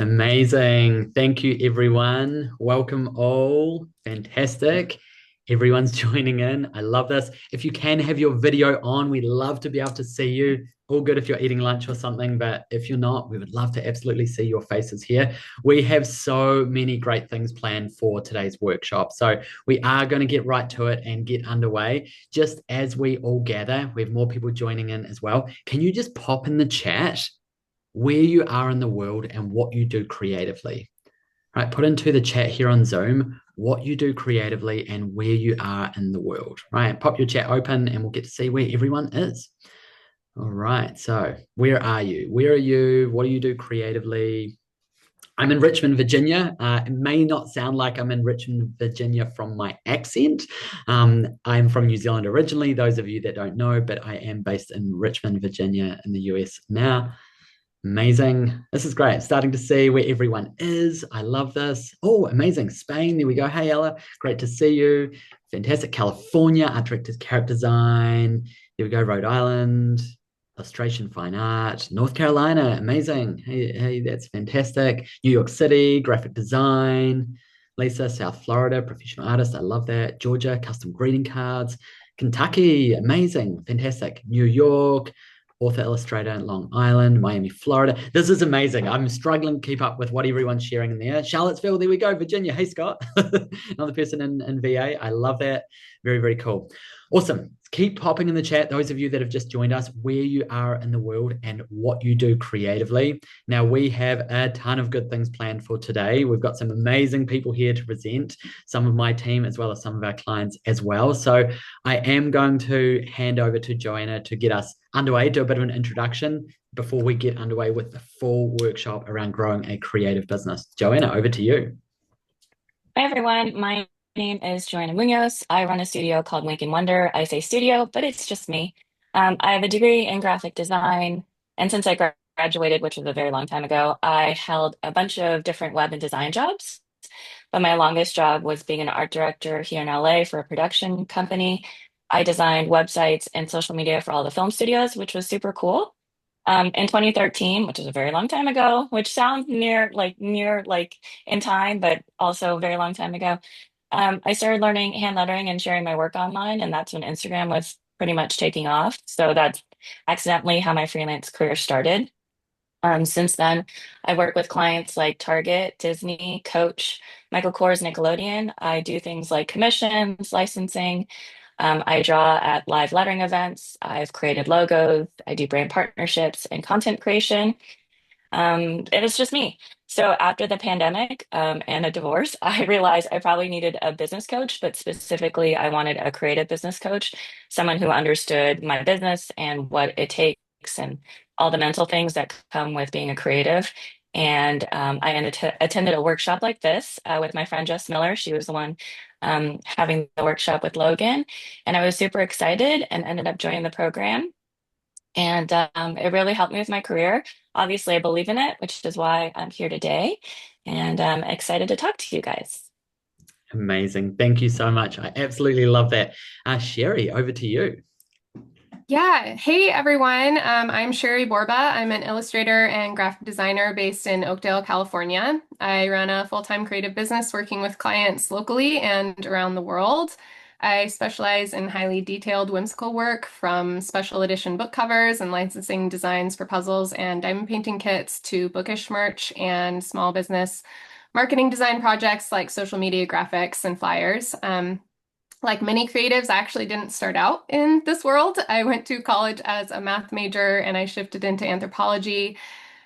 Amazing. Thank you, everyone. Welcome all. Fantastic. Everyone's joining in. I love this. If you can have your video on, we love to be able to see you. All good if you're eating lunch or something, but if you're not, we would love to absolutely see your faces here. We have so many great things planned for today's workshop. So we are going to get right to it and get underway. Just as we all gather, we have more people joining in as well. Can you just pop in the chat where you are in the world and what you do creatively? Right, put into the chat here on Zoom what you do creatively and where you are in the world. Right, pop your chat open and we'll get to see where everyone is. All right, so where are you? Where are you? What do you do creatively? I'm in Richmond, Virginia. It may not sound like I'm in Richmond, Virginia from my accent. I'm from New Zealand originally, those of you that don't know, but I am based in Richmond, Virginia in the US now. Amazing. This is great. Starting to see where everyone is. I love this. Oh, amazing. Spain. There we go. Hey, Ella. Great to see you. Fantastic. California. Art directors, character design. There we go. Rhode Island. Illustration, fine art. North Carolina. Amazing. Hey, that's fantastic. New York City. Graphic design. Lisa, South Florida. Professional artist. I love that. Georgia. Custom greeting cards. Kentucky. Amazing. Fantastic. New York, author illustrator in Long Island, Miami, Florida. This is amazing. I'm struggling to keep up with what everyone's sharing in there. Charlottesville, there we go. Virginia. Hey, Scott. Another person in VA. I love that. Very, very cool. Awesome. Keep popping in the chat, those of you that have just joined us, where you are in the world and what you do creatively. Now, we have a ton of good things planned for today. We've got some amazing people here to present, some of my team as well as some of our clients as well. So I am going to hand over to Joanna to get us underway, do a bit of an introduction before we get underway with the full workshop around growing a creative business. Joanna, over to you. Hi everyone, my name is Joanna Muñoz. I run a studio called Wink and Wonder. I say studio, but it's just me. I have a degree in graphic design, and since I graduated, which was a very long time ago, I held a bunch of different web and design jobs. But my longest job was being an art director here in LA for a production company. I designed websites and social media for all the film studios, which was super cool. In 2013, which is a very long time ago, which sounds near like in time, but also a very long time ago, I started learning hand lettering and sharing my work online, and that's when Instagram was pretty much taking off. So that's accidentally how my freelance career started. Since then, I work with clients like Target, Disney, Coach, Michael Kors, Nickelodeon. I do things like commissions, licensing. I draw at live lettering events. I've created logos. I do brand partnerships and content creation. It is just me. So after the pandemic, and a divorce, I realized I probably needed a business coach, but specifically, I wanted a creative business coach, someone who understood my business and what it takes and all the mental things that come with being a creative. And attended a workshop like this with my friend Jess Miller. She was the one having the workshop with Logan, and I was super excited and ended up joining the program. And it really helped me with my career. Obviously, I believe in it, which is why I'm here today. And I'm excited to talk to you guys. Amazing. Thank you so much. I absolutely love that. Sherry, over to you. Yeah. Hey, everyone. I'm Shari Borba. I'm an illustrator and graphic designer based in Oakdale, California. I run a full-time creative business working with clients locally and around the world. I specialize in highly detailed, whimsical work from special edition book covers and licensing designs for puzzles and diamond painting kits to bookish merch and small business marketing design projects like social media graphics and flyers. Like many creatives, I actually didn't start out in this world. I went to college as a math major and I shifted into anthropology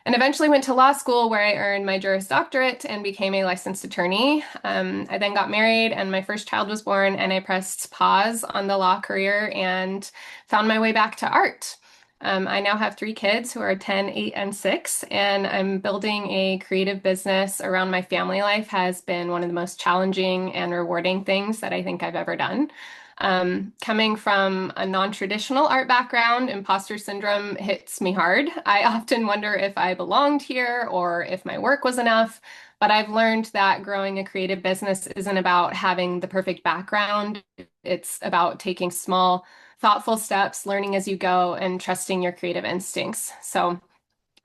and eventually went to law school where I earned my Juris Doctorate and became a licensed attorney. I then got married and my first child was born, and I pressed pause on the law career and found my way back to art. I now have three kids who are 10, 8, and 6, and I'm building a creative business around my family life has been one of the most challenging and rewarding things that I think I've ever done. Coming from a non-traditional art background, imposter syndrome hits me hard. I often wonder if I belonged here or if my work was enough, but I've learned that growing a creative business isn't about having the perfect background. It's about taking small, thoughtful steps, learning as you go, and trusting your creative instincts. So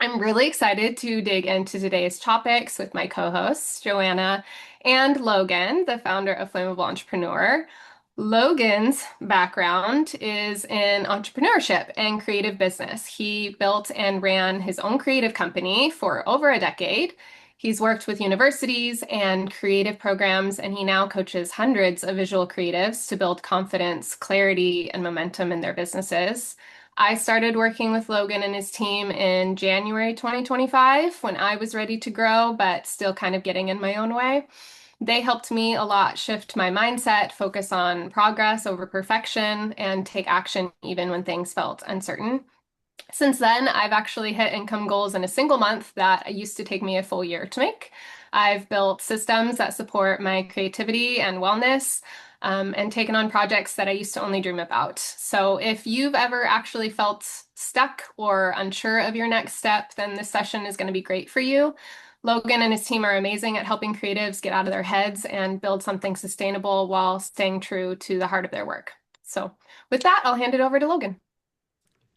I'm really excited to dig into today's topics with my co-hosts, Joanna and Logan, the founder of Flammable Entrepreneur. Logan's background is in entrepreneurship and creative business. He built and ran his own creative company for over a decade. He's worked with universities and creative programs, and he now coaches hundreds of visual creatives to build confidence, clarity, and momentum in their businesses. I started working with Logan and his team in January 2025 when I was ready to grow, but still kind of getting in my own way. They helped me a lot shift my mindset, focus on progress over perfection, and take action even when things felt uncertain. Since then, I've actually hit income goals in a single month that used to take me a full year to make. I've built systems that support my creativity and wellness, and taken on projects that I used to only dream about. So if you've ever actually felt stuck or unsure of your next step, then this session is going to be great for you. Logan and his team are amazing at helping creatives get out of their heads and build something sustainable while staying true to the heart of their work. So with that, I'll hand it over to Logan.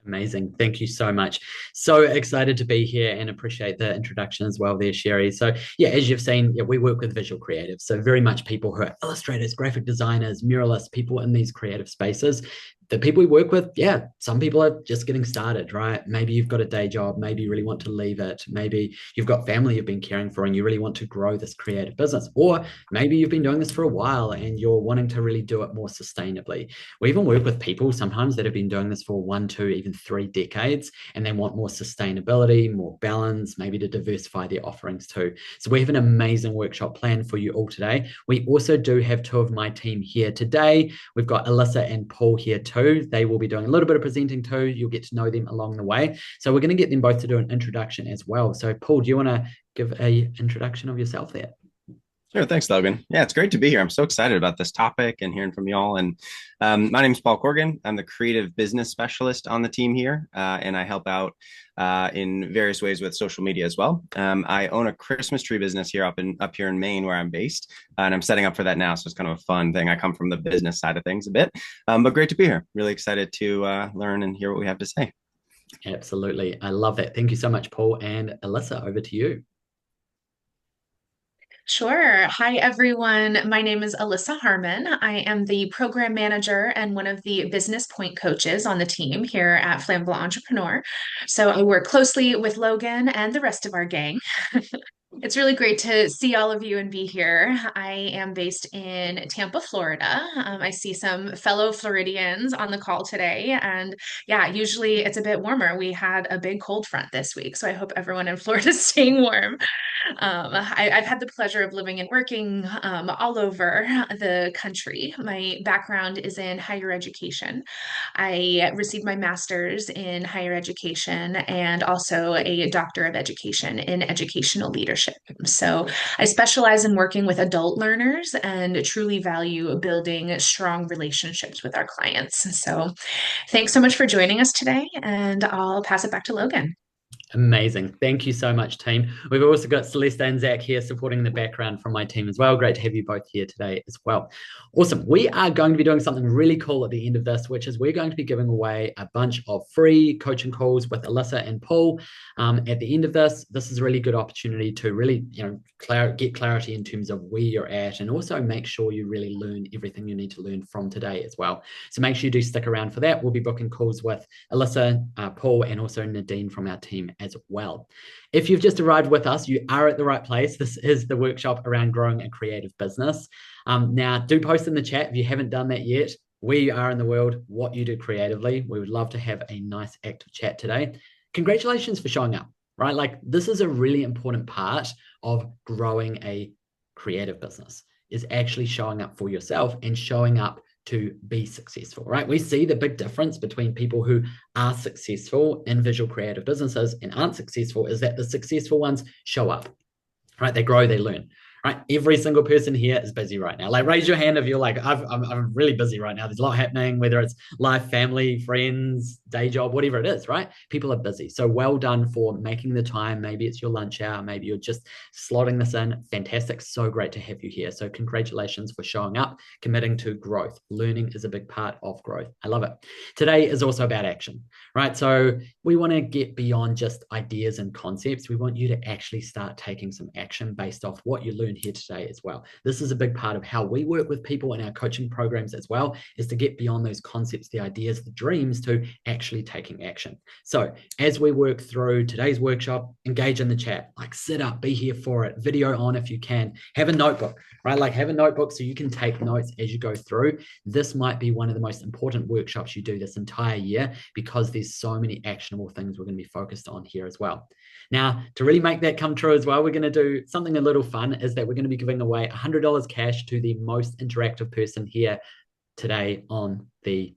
Amazing. Thank you so much. So excited to be here and appreciate the introduction as well there, Shari. So yeah, as you've seen, we work with visual creatives. So very much people who are illustrators, graphic designers, muralists, people in these creative spaces. The people we work with, yeah, some people are just getting started, right? Maybe you've got a day job, maybe you really want to leave it. Maybe you've got family you've been caring for and you really want to grow this creative business. Or maybe you've been doing this for a while and you're wanting to really do it more sustainably. We even work with people sometimes that have been doing this for 1, 2, even 3 decades, and they want more sustainability, more balance, maybe to diversify their offerings too. So we have an amazing workshop planned for you all today. We also do have 2 of my team here today. We've got Alyssa and Paul here too. They will be doing a little bit of presenting too. You'll get to know them along the way. So we're going to get them both to do an introduction as well. So Paul, do you want to give an introduction of yourself there? Sure. Thanks, Logan. Yeah, it's great to be here. I'm so excited about this topic and hearing from y'all. And my name is Paul Corrigan. I'm the creative business specialist on the team here, and I help out in various ways with social media as well. I own a Christmas tree business here up here in Maine, where I'm based, and I'm setting up for that now. So it's kind of a fun thing. I come from the business side of things a bit, but great to be here. Really excited to learn and hear what we have to say. Absolutely. I love that. Thank you so much, Paul. And Alyssa, over to you. Sure. Hi, everyone. My name is Alyssa Harmon. I am the program manager and one of the business point coaches on the team here at Flammable Entrepreneur. So I work closely with Logan and the rest of our gang. It's really great to see all of you and be here. I am based in Tampa, Florida. I see some fellow Floridians on the call today. And yeah, usually it's a bit warmer. We had a big cold front this week. So I hope everyone in Florida is staying warm. I've had the pleasure of living and working all over the country. My background is in higher education. I received my master's in higher education and also a doctor of education in educational leadership. So I specialize in working with adult learners and truly value building strong relationships with our clients. So thanks so much for joining us today, and I'll pass it back to Logan. Amazing. Thank you so much, team. We've also got Celeste and Zach here supporting the background from my team as well. Great to have you both here today as well. Awesome. We are going to be doing something really cool at the end of this, which is we're going to be giving away a bunch of free coaching calls with Alyssa and Paul. At the end of this is a really good opportunity to really, get clarity in terms of where you're at, and also make sure you really learn everything you need to learn from today as well. So make sure you do stick around for that. We'll be booking calls with Alyssa, Paul, and also Nadine from our team as well. If you've just arrived with us, you are at the right place. This is the workshop around growing a creative business. Now, do post in the chat if you haven't done that yet. Where you are in the world, what you do creatively. We would love to have a nice active chat today. Congratulations for showing up, right? Like, this is a really important part of growing a creative business, is actually showing up for yourself and showing up to be successful, right? We see the big difference between people who are successful in visual creative businesses and aren't successful is that the successful ones show up, right? They grow, they learn, right? Every single person here is busy right now. Like, raise your hand if you're like, I'm really busy right now. There's a lot happening, whether it's life, family, friends, day job, whatever it is, right? People are busy. So well done for making the time. Maybe it's your lunch hour. Maybe you're just slotting this in. Fantastic. So great to have you here. So congratulations for showing up, committing to growth. Learning is a big part of growth. I love it. Today is also about action, right? So we want to get beyond just ideas and concepts. We want you to actually start taking some action based off what you learned here today as well. This is a big part of how we work with people in our coaching programs as well, is to get beyond those concepts, the ideas, the dreams, to actually taking action. So as we work through today's workshop, engage in the chat, like sit up, be here for it, video on if you can, have a notebook, right? Like have a notebook so you can take notes as you go through. This might be one of the most important workshops you do this entire year, because there's so many actionable things we're going to be focused on here as well. Now, to really make that come true as well, we're going to do something a little fun, is that we're going to be giving away $100 cash to the most interactive person here today on the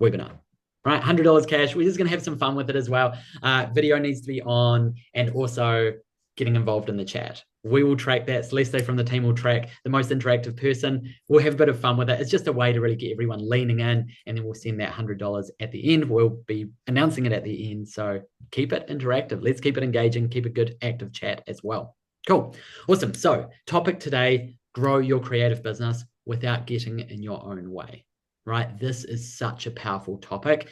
webinar. Right, $100 cash. We're just going to have some fun with it as well. Video needs to be on, and also getting involved in the chat. We will track that. Celeste from the team will track the most interactive person. We'll have a bit of fun with it. It's just a way to really get everyone leaning in, and then we'll send that $100 at the end. We'll be announcing it at the end. So keep it interactive. Let's keep it engaging. Keep a good active chat as well. Cool. Awesome. So topic today, grow your creative business without getting in your own way. Right? This is such a powerful topic.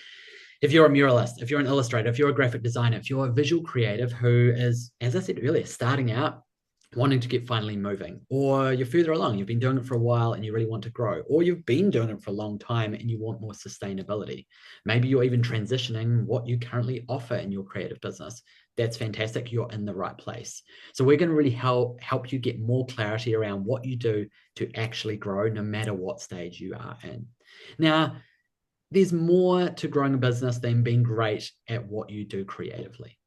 If you're a muralist, if you're an illustrator, if you're a graphic designer, if you're a visual creative who is, as I said earlier, starting out, wanting to get finally moving, or you're further along, you've been doing it for a while and you really want to grow, or you've been doing it for a long time and you want more sustainability. Maybe you're even transitioning what you currently offer in your creative business. That's fantastic. You're in the right place. So we're going to really help you get more clarity around what you do to actually grow, no matter what stage you are in. Now, there's more to growing a business than being great at what you do creatively,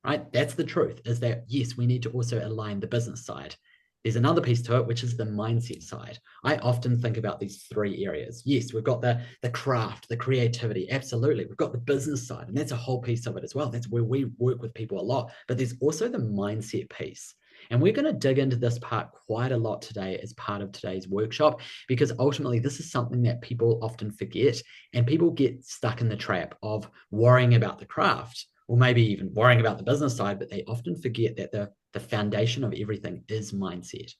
right? That's the truth, is that, yes, we need to also align the business side. There's another piece to it, which is the mindset side. I often think about these three areas. Yes, we've got the craft, the creativity, absolutely. We've got the business side, and that's a whole piece of it as well. That's where we work with people a lot. But there's also the mindset piece. And we're going to dig into this part quite a lot today as part of today's workshop, because ultimately this is something that people often forget, and people get stuck in the trap of worrying about the craft, or maybe even worrying about the business side, but they often forget that the foundation of everything is mindset.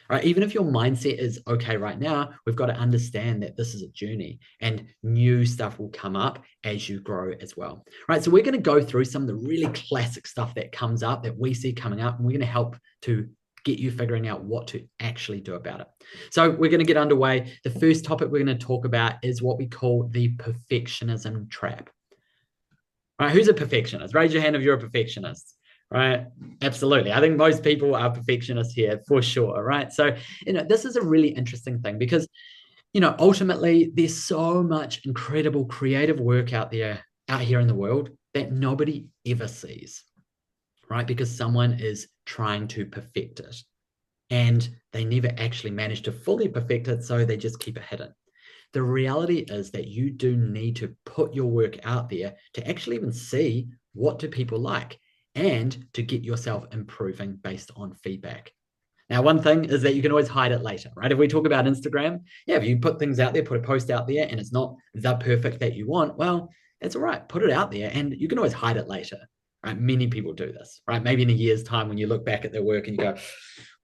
Right? Even if your mindset is okay right now, we've got to understand that this is a journey, and new stuff will come up as you grow as well. Right? So we're going to go through some of the really classic stuff that comes up, that we see coming up, and we're going to help to get you figuring out what to actually do about it. So we're going to get underway. The first topic we're going to talk about is what we call the perfectionism trap. Right? Who's a perfectionist? Raise your hand if you're a perfectionist. Right? Absolutely. I think most people are perfectionists here for sure. Right? So, this is a really interesting thing, because, ultimately there's so much incredible creative work out here in the world that nobody ever sees, right? Because someone is trying to perfect it, and they never actually manage to fully perfect it. So they just keep it hidden. The reality is that you do need to put your work out there to actually even see what do people like, and to get yourself improving based on feedback. Now, one thing is that you can always hide it later, right? If we talk about Instagram, if you put things out there, put a post out there, and it's not the perfect that you want, well, it's all right. Put it out there, and you can always hide it later, right? Many people do this, right? Maybe in a year's time when you look back at their work and you go,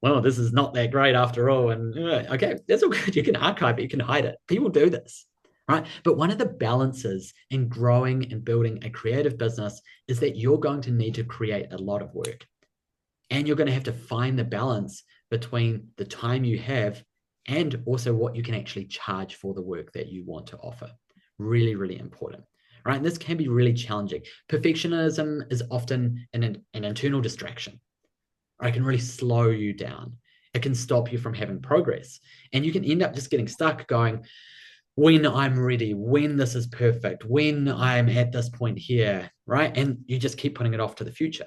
well, this is not that great after all. And okay, that's all good. You can archive it. You can hide it. People do this. Right? But one of the balances in growing and building a creative business is that you're going to need to create a lot of work. And you're going to have to find the balance between the time you have and also what you can actually charge for the work that you want to offer. Really, really important. Right? And this can be really challenging. Perfectionism is often an internal distraction. Right? It can really slow you down. It can stop you from having progress. And you can end up just getting stuck going, when I'm ready, when this is perfect, when I'm at this point here, right? And you just keep putting it off to the future.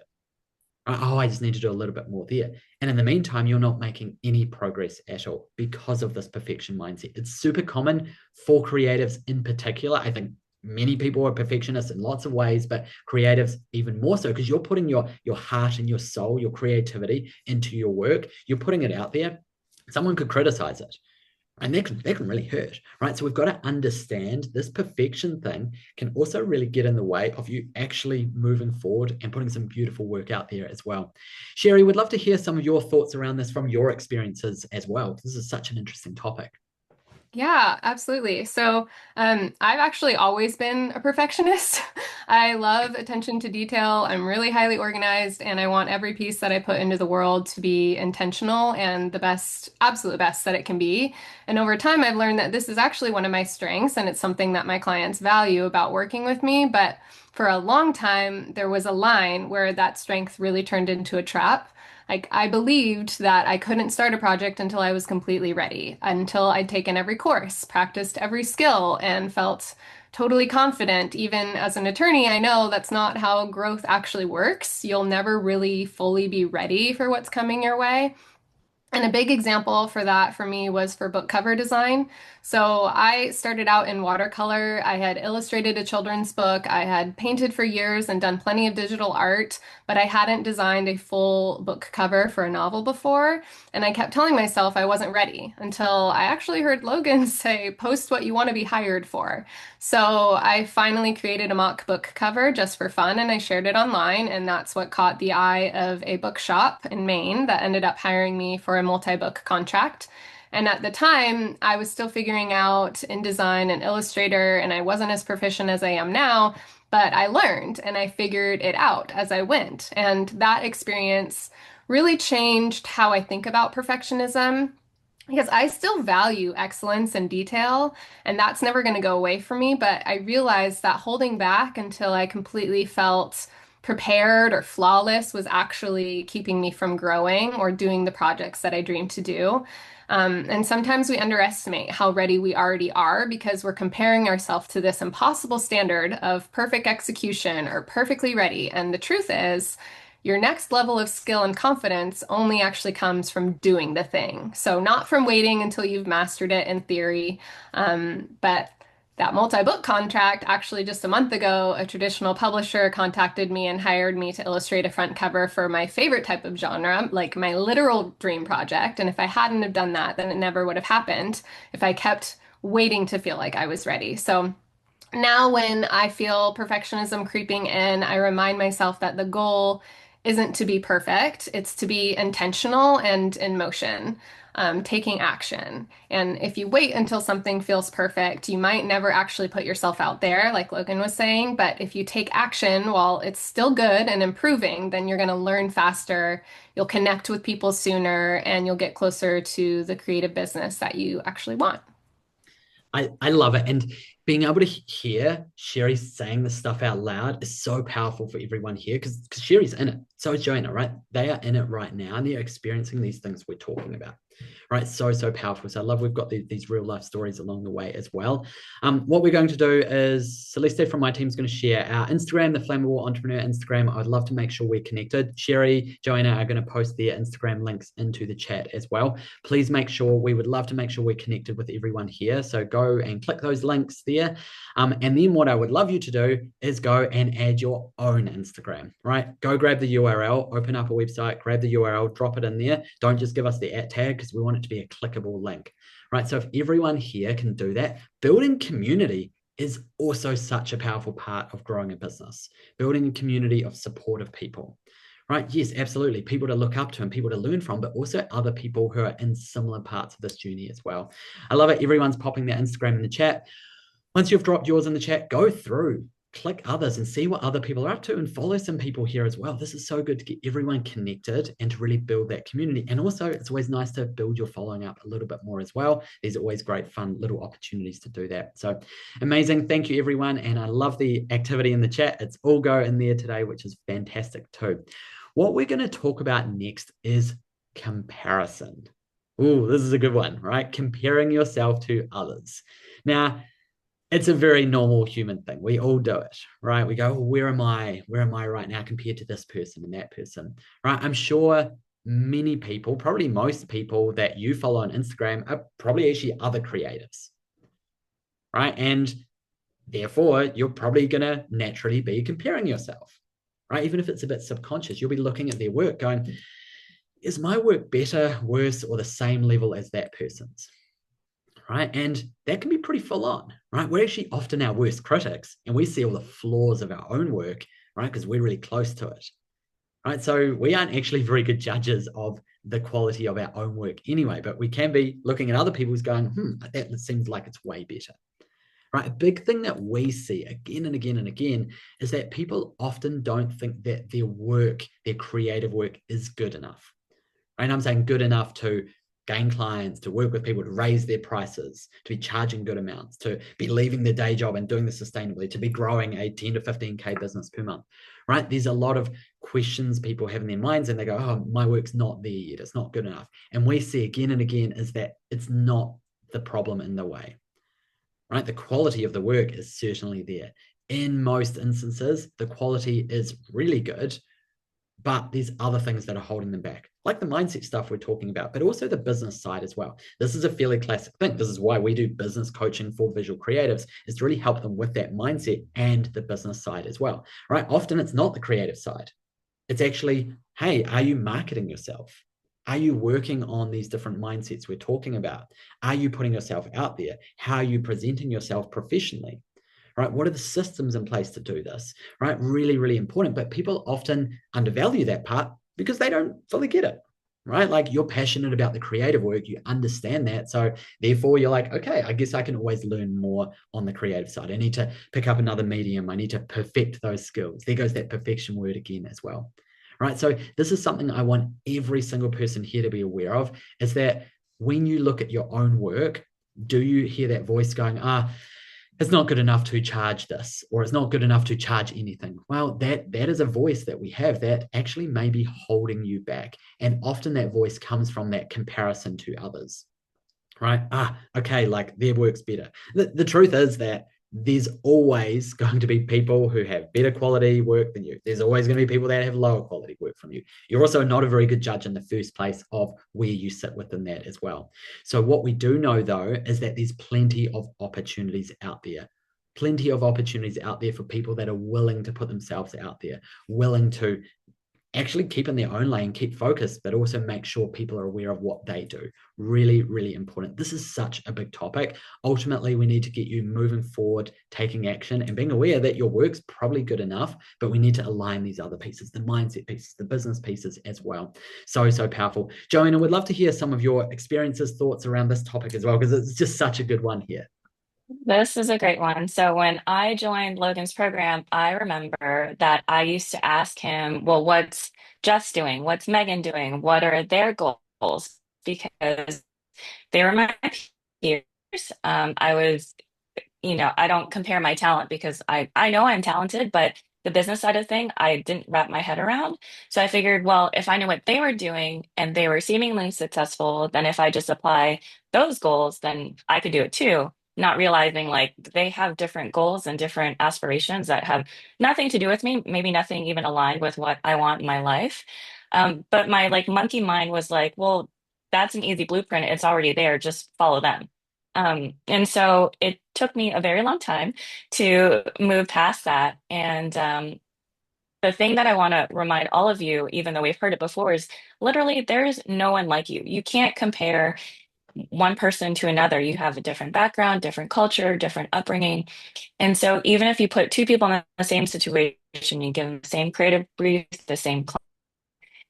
Oh, I just need to do a little bit more there. And in the meantime, you're not making any progress at all because of this perfection mindset. It's super common for creatives in particular. I think many people are perfectionists in lots of ways, but creatives even more so, because you're putting your heart and your soul, your creativity into your work. You're putting it out there. someone could criticize it. And that can really hurt, right? So we've got to understand this perfection thing can also really get in the way of you actually moving forward and putting some beautiful work out there as well. Shari, would love to hear some of your thoughts around this from your experiences as well. This is such an interesting topic. Yeah, absolutely. So, I've actually always been a perfectionist. I love attention to detail. I'm really highly organized, and I want every piece that I put into the world to be intentional and the best, absolute best that it can be. And over time, I've learned that this is actually one of my strengths, and it's something that my clients value about working with me. But for a long time, there was a line where that strength really turned into a trap. Like, I believed that I couldn't start a project until I was completely ready, until I'd taken every course, practiced every skill, and felt totally confident. Even as an attorney, I know that's not how growth actually works. You'll never really fully be ready for what's coming your way. And a big example for that for me was for book cover design. So I started out in watercolor. I had illustrated a children's book. I had painted for years and done plenty of digital art, but I hadn't designed a full book cover for a novel before. And I kept telling myself I wasn't ready until I actually heard Logan say, post what you want to be hired for. So I finally created a mock book cover just for fun and I shared it online. And that's what caught the eye of a bookshop in Maine that ended up hiring me for a multi-book contract. And at the time, I was still figuring out InDesign and Illustrator, and I wasn't as proficient as I am now, but I learned and I figured it out as I went. And that experience really changed how I think about perfectionism because I still value excellence and detail, and that's never going to go away from me. But I realized that holding back until I completely felt prepared or flawless was actually keeping me from growing or doing the projects that I dreamed to do. And sometimes we underestimate how ready we already are because we're comparing ourselves to this impossible standard of perfect execution or perfectly ready. And the truth is, your next level of skill and confidence only actually comes from doing the thing. So, not from waiting until you've mastered it in theory. But that multi-book contract, actually just a month ago, a traditional publisher contacted me and hired me to illustrate a front cover for my favorite type of genre, like my literal dream project. And if I hadn't have done that, then it never would have happened if I kept waiting to feel like I was ready. So now when I feel perfectionism creeping in, I remind myself that the goal isn't to be perfect, it's to be intentional and in motion, taking action. And if you wait until something feels perfect, you might never actually put yourself out there, like Logan was saying. But if you take action while it's still good and improving, then you're going to learn faster, you'll connect with people sooner, and you'll get closer to the creative business that you actually want. I love it. And being able to hear Shari saying this stuff out loud is so powerful for everyone here because Shari's in it. So is Joanna, right? They are in it right now and they're experiencing these things we're talking about, right? So powerful. So I love we've got these real life stories along the way as well. What we're going to do is Celeste from my team is going to share our Instagram, the Flammable Entrepreneur Instagram. I'd love to make sure we're connected. Shari, Joanna are going to post their Instagram links into the chat as well. Please make sure, we would love to make sure we're connected with everyone here. So go and click those links there. And then what I would love you to do is go and add your own Instagram, right? Go grab the URL, open up a website, grab the URL, drop it in there. Don't just give us the @ tag because we want it to be a clickable link, right? So if everyone here can do that, building community is also such a powerful part of growing a business, building a community of supportive people, right? Yes, absolutely. People to look up to and people to learn from, but also other people who are in similar parts of this journey as well. I love it. Everyone's popping their Instagram in the chat. Once you've dropped yours in the chat, go through, click others and see what other people are up to and follow some people here as well. This is so good to get everyone connected and to really build that community. And also it's always nice to build your following up a little bit more as well. There's always great fun little opportunities to do that. So amazing. Thank you everyone. And I love the activity in the chat. It's all go in there today, which is fantastic too. What we're going to talk about next is comparison. Ooh, this is a good one, right? Comparing yourself to others. Now, it's a very normal human thing. We all do it, right? We go, oh, where am I? Where am I right now compared to this person and that person, right? I'm sure many people, probably most people that you follow on Instagram are probably actually other creatives, right? And therefore, you're probably going to naturally be comparing yourself, right? Even if it's a bit subconscious, you'll be looking at their work going, is my work better, worse, or the same level as that person's? Right. And that can be pretty full on, right? We're actually often our worst critics and we see all the flaws of our own work, right? Because we're really close to it, right? So we aren't actually very good judges of the quality of our own work anyway, but we can be looking at other people's going, that seems like it's way better, right? A big thing that we see again and again and again is that people often don't think that their work, their creative work is good enough, right? And I'm saying good enough to gain clients, to work with people, to raise their prices, to be charging good amounts, to be leaving their day job and doing this sustainably, to be growing a 10 to 15K business per month, right? There's a lot of questions people have in their minds and they go, oh, my work's not there yet. It's not good enough. And we see again and again is that it's not the problem in the way, right? The quality of the work is certainly there. In most instances, the quality is really good, but there's other things that are holding them back, like the mindset stuff we're talking about, but also the business side as well. This is a fairly classic thing. This is why we do business coaching for visual creatives, is to really help them with that mindset and the business side as well, right? Often it's not the creative side. It's actually, hey, are you marketing yourself? Are you working on these different mindsets we're talking about? Are you putting yourself out there? How are you presenting yourself professionally? Right? What are the systems in place to do this? Right? Really, really important. But people often undervalue that part because they don't fully get it. Right? Like you're passionate about the creative work, you understand that. So therefore you're like, okay, I guess I can always learn more on the creative side. I need to pick up another medium. I need to perfect those skills. There goes that perfection word again as well. Right. So this is something I want every single person here to be aware of, is that when you look at your own work, do you hear that voice going, it's not good enough to charge this, or it's not good enough to charge anything? Well, that is a voice that we have that actually may be holding you back. And often that voice comes from that comparison to others, right? Okay, like their work's better. The truth is that there's always going to be people who have better quality work than you. There's always going to be people that have lower quality work from you. You're also not a very good judge in the first place of where you sit within that as well. So what we do know though is that there's plenty of opportunities out there. Plenty of opportunities out there for people that are willing to put themselves out there, willing to actually keep in their own lane, keep focused, but also make sure people are aware of what they do. Really, really important. This is such a big topic. Ultimately, we need to get you moving forward, taking action, and being aware that your work's probably good enough, but we need to align these other pieces, the mindset pieces, the business pieces as well. So, so powerful. Joanna, we'd love to hear some of your experiences, thoughts around this topic as well, because it's just such a good one here. This is a great one. So when I joined Logan's program, I remember that I used to ask him, well, what's Jess doing? What's Megan doing? What are their goals? Because they were my peers. I was, I don't compare my talent because I know I'm talented, but the business side of thing, I didn't wrap my head around. So I figured, well, if I knew what they were doing and they were seemingly successful, then if I just apply those goals, then I could do it too. Not realizing like they have different goals and different aspirations that have nothing to do with me, maybe nothing even aligned with what I want in my life. But my like monkey mind was like, well, that's an easy blueprint. It's already there. Just follow them. And so it took me a very long time to move past that. And the thing that I want to remind all of you, even though we've heard it before, is literally there's no one like you. You can't compare one person to another. You have a different background, different culture, different upbringing. And so even if you put two people in the same situation, you give them the same creative brief, the same,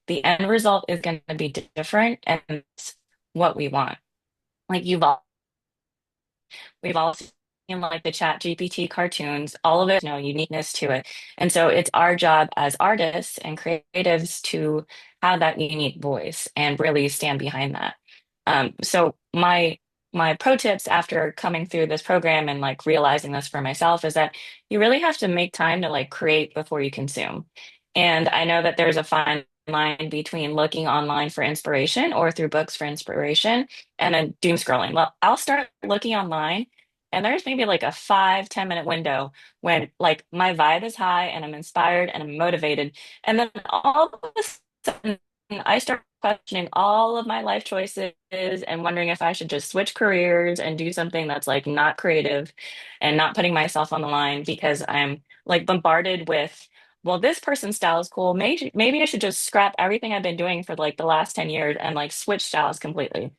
the end result is going to be different. And that's what we want. Like we've all seen like the Chat GPT cartoons, all of it, no uniqueness to it. And so it's our job as artists and creatives to have that unique voice and really stand behind that. So my pro tips after coming through this program and like realizing this for myself is that you really have to make time to like create before you consume. And I know that there's a fine line between looking online for inspiration or through books for inspiration and then doom scrolling. Well, I'll start looking online and there's maybe like a 5-10 minute window when like my vibe is high and I'm inspired and I'm motivated. And then all of a sudden I start questioning all of my life choices and wondering if I should just switch careers and do something that's like not creative and not putting myself on the line because I'm like bombarded with well, this person's style is cool. Maybe I should just scrap everything I've been doing for like the last 10 years and like switch styles completely.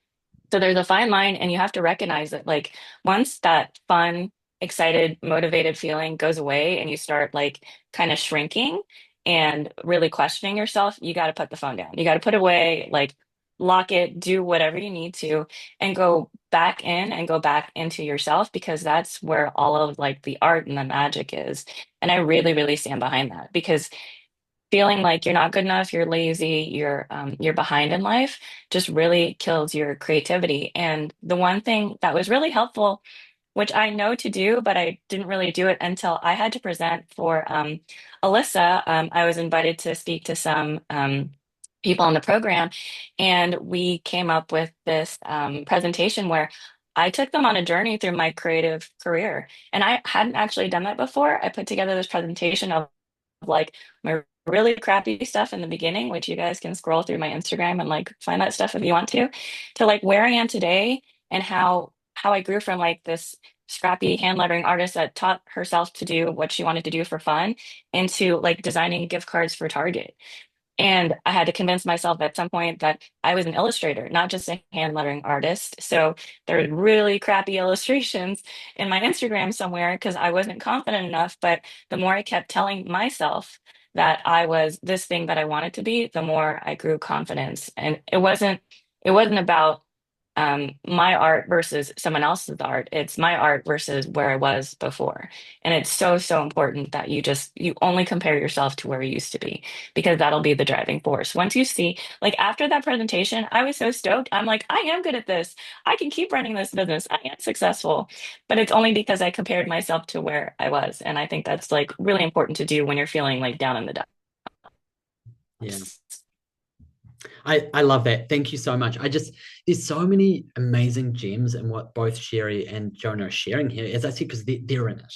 So there's a fine line, and you have to recognize that like once that fun, excited, motivated feeling goes away and you start like kind of shrinking and really questioning yourself, you got to put the phone down. You got to put away, like lock it, do whatever you need to, and go back in and go back into yourself, because that's where all of like the art and the magic is. And I really, really stand behind that, because feeling like you're not good enough, you're lazy, you're behind in life just really kills your creativity. And the one thing that was really helpful, which I know to do, but I didn't really do it until I had to present for Alyssa. I was invited to speak to some people on the program, and we came up with this presentation where I took them on a journey through my creative career. And I hadn't actually done that before. I put together this presentation of like my really crappy stuff in the beginning, which you guys can scroll through my Instagram and like find that stuff if you want to like where I am today, and how I grew from like this scrappy hand lettering artist that taught herself to do what she wanted to do for fun into like designing gift cards for Target. And I had to convince myself at some point that I was an illustrator, not just a hand lettering artist. So there were really crappy illustrations in my Instagram somewhere because I wasn't confident enough. But the more I kept telling myself that I was this thing that I wanted to be, the more I grew confidence. And it wasn't about my art versus someone else's art. It's my art versus where I was before. And it's so, so important that you only compare yourself to where you used to be, because that'll be the driving force. Once you see, like after that presentation, I was so stoked. I'm like, I am good at this. I can keep running this business. I am successful. But it's only because I compared myself to where I was. And I think that's like really important to do when you're feeling like down in the dumps. Yeah. I love that. Thank you so much. There's so many amazing gems in what both Sherry and Jonah are sharing here, as I said, because they're in it.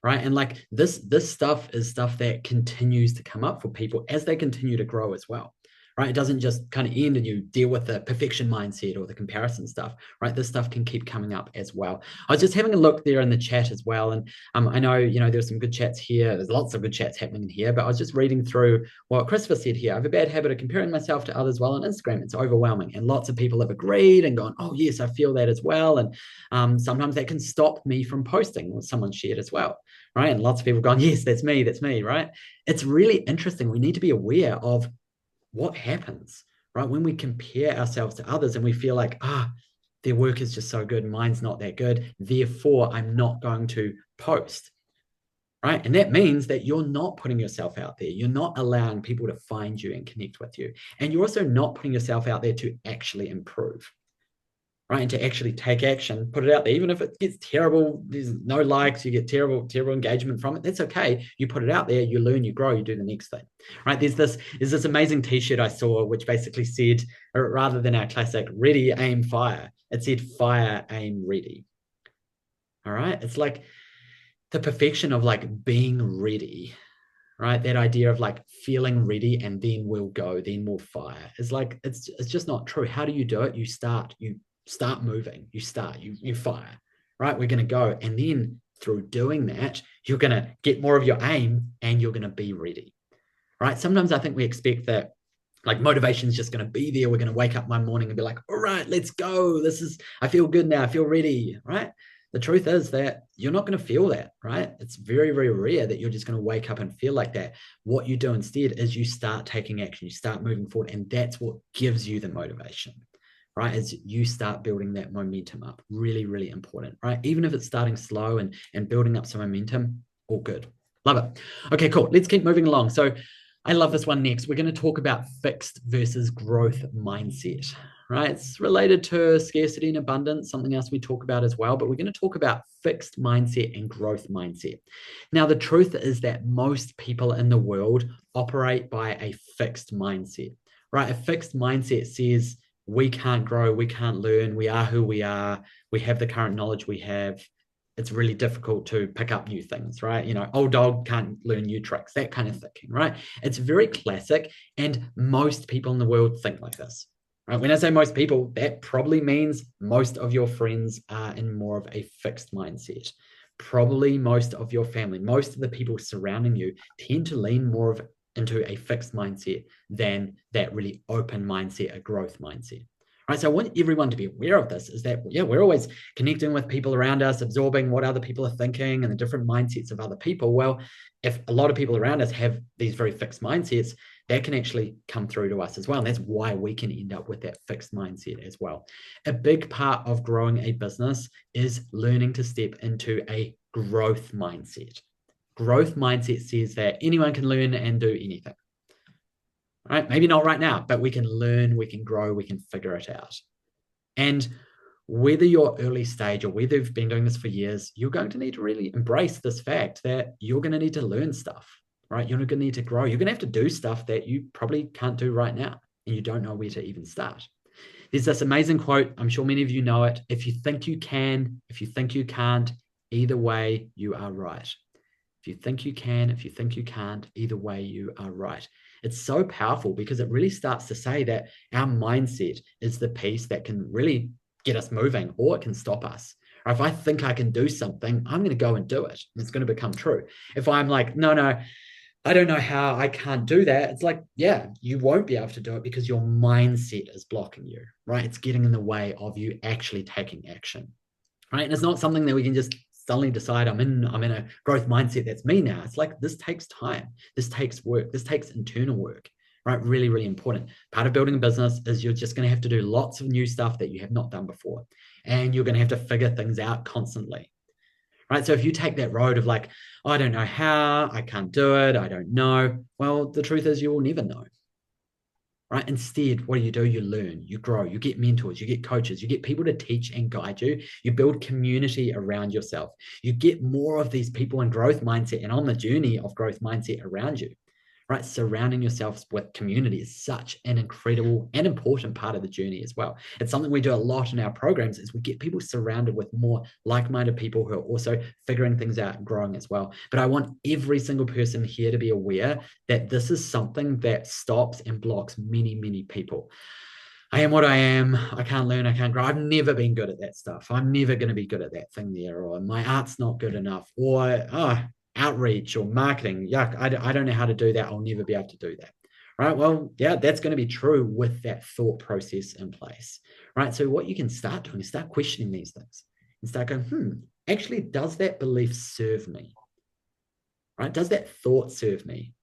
Right. And like this stuff is stuff that continues to come up for people as they continue to grow as well. Right. It doesn't just kind of end and you deal with the perfection mindset or the comparison stuff. Right. This stuff can keep coming up as well. I was just having a look there in the chat as well. And I know, there's some good chats here. There's lots of good chats happening in here, but I was just reading through what Christopher said here. I have a bad habit of comparing myself to others while on Instagram. It's overwhelming. And lots of people have agreed and gone, oh, yes, I feel that as well. And sometimes that can stop me from posting what someone shared as well. Right. And lots of people going, yes, that's me, right? It's really interesting. We need to be aware of what happens, right? When we compare ourselves to others and we feel like, their work is just so good, mine's not that good, therefore I'm not going to post, right? And that means that you're not putting yourself out there. You're not allowing people to find you and connect with you. And you're also not putting yourself out there to actually improve. Right, and to actually take action, put it out there, even if it gets terrible, there's no likes, you get terrible engagement from it. That's okay. You put it out there, you learn, you grow, you do the next thing. Right? There's this amazing T-shirt I saw, which basically said, rather than our classic "ready, aim, fire," it said "fire, aim, ready." All right, it's like the perfection of like being ready. Right, that idea of like feeling ready and then we'll go, then we'll fire. It's like it's just not true. How do you do it? You start moving, you fire, right? We're going to go. And then through doing that, you're going to get more of your aim and you're going to be ready, right? Sometimes I think we expect that like motivation is just going to be there. We're going to wake up one morning and be like, all right, let's go. I feel good now. I feel ready, right? The truth is that you're not going to feel that, right? It's very, very rare that you're just going to wake up and feel like that. What you do instead is you start taking action, you start moving forward, and that's what gives you the motivation. Right, as you start building that momentum up. Really, really important, right? Even if it's starting slow and building up some momentum, all good. Love it. Okay, cool. Let's keep moving along. So I love this one next. We're going to talk about fixed versus growth mindset, right? It's related to scarcity and abundance, something else we talk about as well, but we're going to talk about fixed mindset and growth mindset. Now, the truth is that most people in the world operate by a fixed mindset, right? A fixed mindset says, we can't grow, we can't learn, we are who we are, we have the current knowledge we have. It's really difficult to pick up new things, right? Old dog can't learn new tricks, that kind of thinking, right? It's very classic, and most people in the world think like this, right? When I say most people, that probably means most of your friends are in more of a fixed mindset. probably most of your family, most of the people surrounding you tend to lean more into a fixed mindset than that really open mindset, a growth mindset. Right. So I want everyone to be aware of this, is that, yeah, we're always connecting with people around us, absorbing what other people are thinking and the different mindsets of other people. Well, if a lot of people around us have these very fixed mindsets, that can actually come through to us as well. And that's why we can end up with that fixed mindset as well. A big part of growing a business is learning to step into a growth mindset. Growth mindset says that anyone can learn and do anything. Right? Maybe not right now, but we can learn, we can grow, we can figure it out. And whether you're early stage or whether you've been doing this for years, you're going to need to really embrace this fact that you're going to need to learn stuff, right? You're going to need to grow. You're going to have to do stuff that you probably can't do right now, and you don't know where to even start. There's this amazing quote. I'm sure many of you know it. If you think you can, if you think you can't, either way, you are right. If you think you can, if you think you can't, either way, you are right. It's so powerful because it really starts to say that our mindset is the piece that can really get us moving, or it can stop us. Or if I think I can do something, I'm going to go and do it. It's going to become true. If I'm like, no, I don't know how, I can't do that. It's like, yeah, you won't be able to do it because your mindset is blocking you, right? It's getting in the way of you actually taking action, right? And it's not something that we can just suddenly decide I'm in a growth mindset. That's me now. It's like, this takes time. This takes work. This takes internal work, right? Really, really important. Part of building a business is you're just going to have to do lots of new stuff that you have not done before. And you're going to have to figure things out constantly, right? So if you take that road of like, oh, I don't know how, I can't do it, I don't know. Well, the truth is you will never know. Right? Instead, what do? You learn, you grow, you get mentors, you get coaches, you get people to teach and guide you. You build community around yourself. You get more of these people in growth mindset and on the journey of growth mindset around you. Right? Surrounding yourselves with community is such an incredible and important part of the journey as well. It's something we do a lot in our programs, is we get people surrounded with more like-minded people who are also figuring things out and growing as well. But I want every single person here to be aware that this is something that stops and blocks many, many people. I am what I am. I can't learn. I can't grow. I've never been good at that stuff. I'm never going to be good at that thing there, or my art's not good enough, or outreach or marketing. Yuck, I don't know how to do that. I'll never be able to do that. Right. Well, yeah, that's going to be true with that thought process in place. Right. So what you can start doing is start questioning these things and start going, actually, does that belief serve me? Right. Does that thought serve me?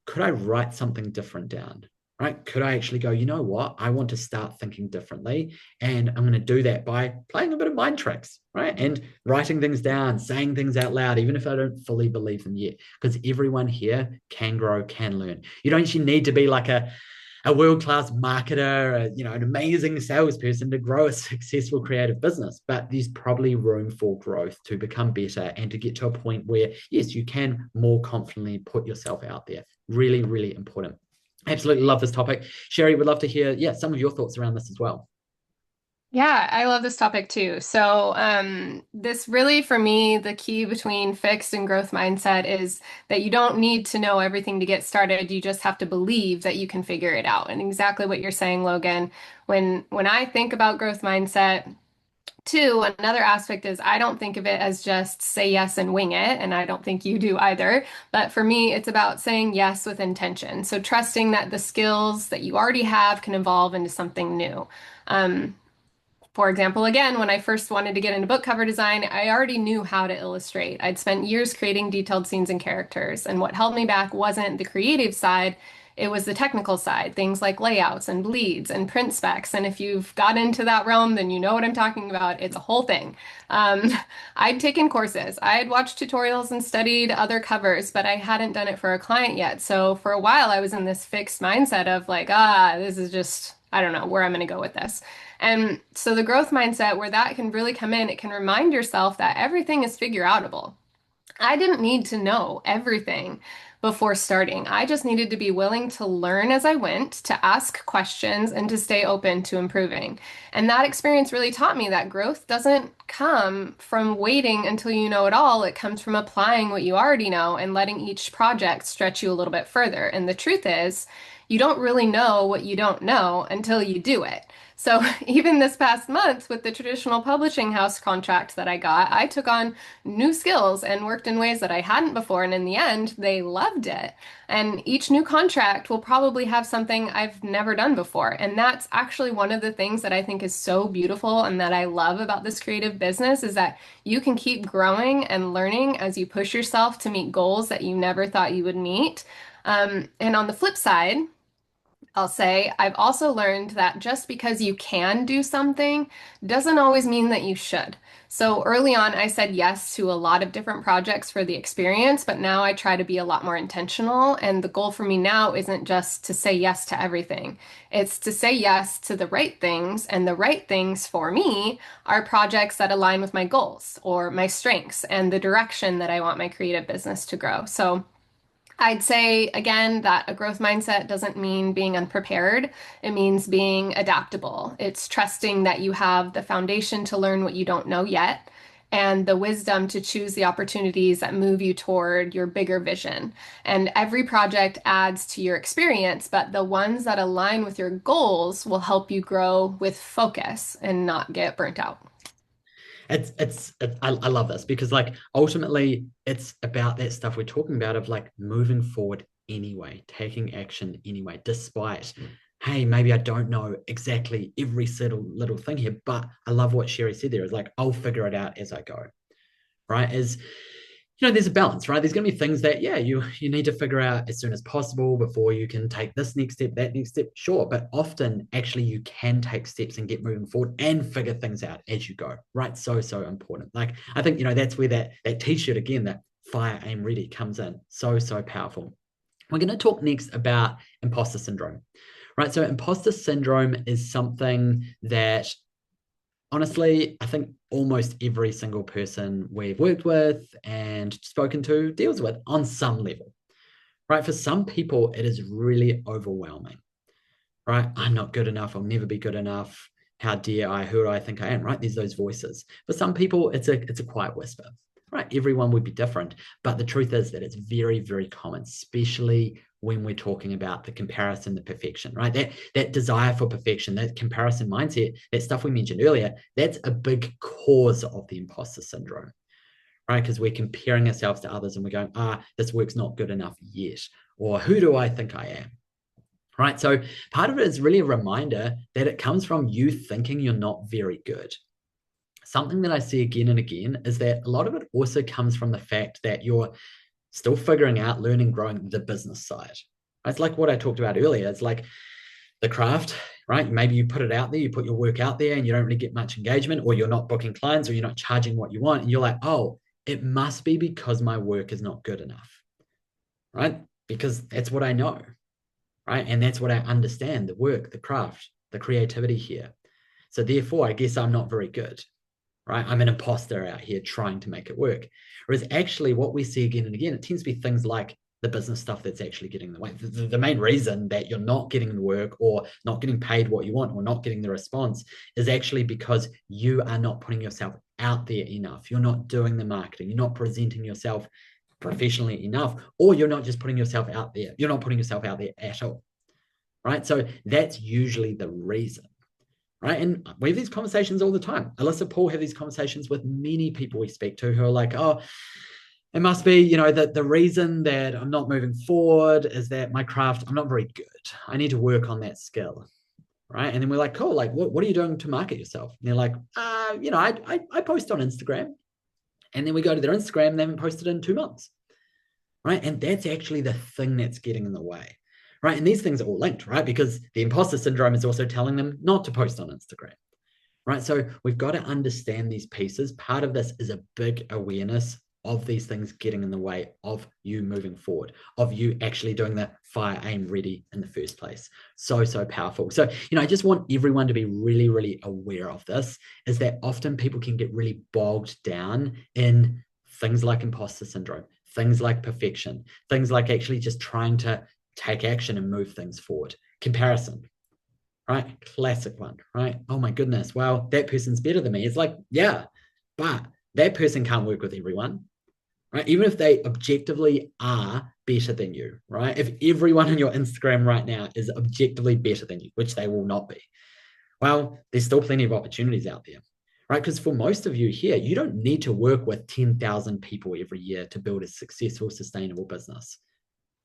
Could I write something different down? Right? Could I actually go, you know what? I want to start thinking differently. And I'm going to do that by playing a bit of mind tricks, right? And writing things down, saying things out loud, even if I don't fully believe them yet, because everyone here can grow, can learn. You don't actually need to be like a world-class marketer, an amazing salesperson to grow a successful creative business, but there's probably room for growth to become better and to get to a point where, yes, you can more confidently put yourself out there. Really, really important. Absolutely love this topic. Shari, would love to hear, some of your thoughts around this as well. Yeah, I love this topic too. So, this really, for me, the key between fixed and growth mindset is that you don't need to know everything to get started. You just have to believe that you can figure it out. And exactly what you're saying, Logan, when I think about growth mindset, too, another aspect is I don't think of it as just say yes and wing it, and I don't think you do either. But for me, it's about saying yes with intention. So trusting that the skills that you already have can evolve into something new. For example, again, when I first wanted to get into book cover design, I already knew how to illustrate. I'd spent years creating detailed scenes and characters, and what held me back wasn't the creative side, it was the technical side, things like layouts and bleeds and print specs. And if you've got into that realm, then you know what I'm talking about. It's a whole thing. Um, I'd taken courses, I had watched tutorials and studied other covers, but I hadn't done it for a client yet. So for a while, I was in this fixed mindset of like, this is just, I don't know where I'm going to go with this. And so the growth mindset, where that can really come in, it can remind yourself that everything is figure outable. I didn't need to know everything before starting. I just needed to be willing to learn as I went, to ask questions, and to stay open to improving. And that experience really taught me that growth doesn't come from waiting until you know it all. It comes from applying what you already know and letting each project stretch you a little bit further. And the truth is, you don't really know what you don't know until you do it. So even this past month with the traditional publishing house contract that I got, I took on new skills and worked in ways that I hadn't before. And in the end, they loved it. And each new contract will probably have something I've never done before. And that's actually one of the things that I think is so beautiful and that I love about this creative business is that you can keep growing and learning as you push yourself to meet goals that you never thought you would meet. And on the flip side, I'll say I've also learned that just because you can do something doesn't always mean that you should. So early on, I said yes to a lot of different projects for the experience, but now I try to be a lot more intentional. And the goal for me now isn't just to say yes to everything, it's to say yes to the right things. And the right things for me are projects that align with my goals or my strengths and the direction that I want my creative business to grow. So I'd say again that a growth mindset doesn't mean being unprepared. It means being adaptable. It's trusting that you have the foundation to learn what you don't know yet and the wisdom to choose the opportunities that move you toward your bigger vision. And every project adds to your experience, but the ones that align with your goals will help you grow with focus and not get burnt out. I love this because like ultimately it's about that stuff we're talking about of like moving forward anyway, taking action anyway, despite, hey, maybe I don't know exactly every little thing here, but I love what Shari said there is like, I'll figure it out as I go, right? There's a balance, right? There's going to be things that, you need to figure out as soon as possible before you can take this next step, that next step, sure. But often, actually, you can take steps and get moving forward and figure things out as you go, right? So important. Like, I think, that's where that t-shirt, again, that fire, aim, ready comes in. So powerful. We're going to talk next about imposter syndrome, right? So imposter syndrome is something that honestly, I think almost every single person we've worked with and spoken to deals with on some level, right? For some people, it is really overwhelming, right? I'm not good enough. I'll never be good enough. How dare I? Who do I think I am, right? There's those voices. For some people, it's a quiet whisper, right? Everyone would be different. But the truth is that it's very, very common, especially when we're talking about the comparison, the perfection, right? That desire for perfection, that comparison mindset, that stuff we mentioned earlier, that's a big cause of the imposter syndrome, right? Because we're comparing ourselves to others and we're going, this work's not good enough yet. Or who do I think I am? Right. So part of it is really a reminder that it comes from you thinking you're not very good. Something that I see again and again is that a lot of it also comes from the fact that you're still figuring out, learning, growing the business side. It's like what I talked about earlier. It's like the craft, right? Maybe you put it out there, you put your work out there and you don't really get much engagement, or you're not booking clients, or you're not charging what you want. And you're like, oh, it must be because my work is not good enough, right? Because that's what I know, right? And that's what I understand, the work, the craft, the creativity here. So therefore, I guess I'm not very good, right? I'm an imposter out here trying to make it work. Whereas actually what we see again and again, it tends to be things like the business stuff that's actually getting in the way. The main reason that you're not getting the work or not getting paid what you want or not getting the response is actually because you are not putting yourself out there enough. You're not doing the marketing. You're not presenting yourself professionally enough, or you're not just putting yourself out there. You're not putting yourself out there at all, right? So that's usually the reason, right? And we have these conversations all the time. Alyssa, Paul have these conversations with many people we speak to who are like, oh, it must be, that the reason that I'm not moving forward is that my craft, I'm not very good. I need to work on that skill, right? And then we're like, cool, like, what are you doing to market yourself? And they're like, I post on Instagram. And then we go to their Instagram, they haven't posted in 2 months, right? And that's actually the thing that's getting in the way, right? And these things are all linked, right? Because the imposter syndrome is also telling them not to post on Instagram, right? So we've got to understand these pieces. Part of this is a big awareness of these things getting in the way of you moving forward, of you actually doing the fire, aim, ready in the first place. So powerful. So, I just want everyone to be really, really aware of this, is that often people can get really bogged down in things like imposter syndrome, things like perfection, things like actually just trying to take action and move things forward. Comparison, right? Classic one, right? Oh my goodness, well, that person's better than me. It's like, yeah, but that person can't work with everyone, right? Even if they objectively are better than you, right? If everyone on your Instagram right now is objectively better than you, which they will not be, well, there's still plenty of opportunities out there, right? Because for most of you here, you don't need to work with 10,000 people every year to build a successful, sustainable business,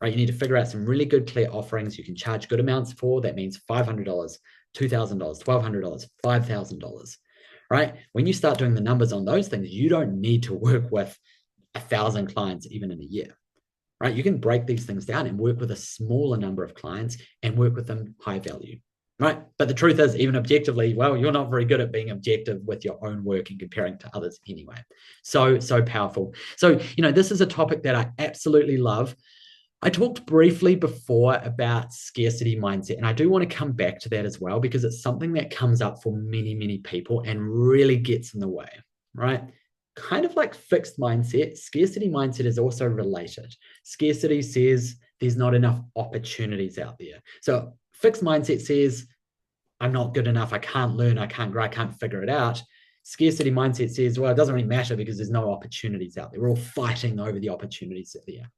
right? You need to figure out some really good, clear offerings you can charge good amounts for. That means $500, $2,000, $1,200, $5,000, right? When you start doing the numbers on those things, you don't need to work with 1,000 clients even in a year, right? You can break these things down and work with a smaller number of clients and work with them high value, right? But the truth is, even objectively, well, you're not very good at being objective with your own work and comparing to others anyway. So powerful. So, this is a topic that I absolutely love. I talked briefly before about scarcity mindset, and I do want to come back to that as well, because it's something that comes up for many, many people and really gets in the way, right? Kind of like fixed mindset, scarcity mindset is also related. Scarcity says there's not enough opportunities out there. So fixed mindset says, I'm not good enough, I can't learn, I can't grow, I can't figure it out. Scarcity mindset says, well, it doesn't really matter because there's no opportunities out there. We're all fighting over the opportunities that are there,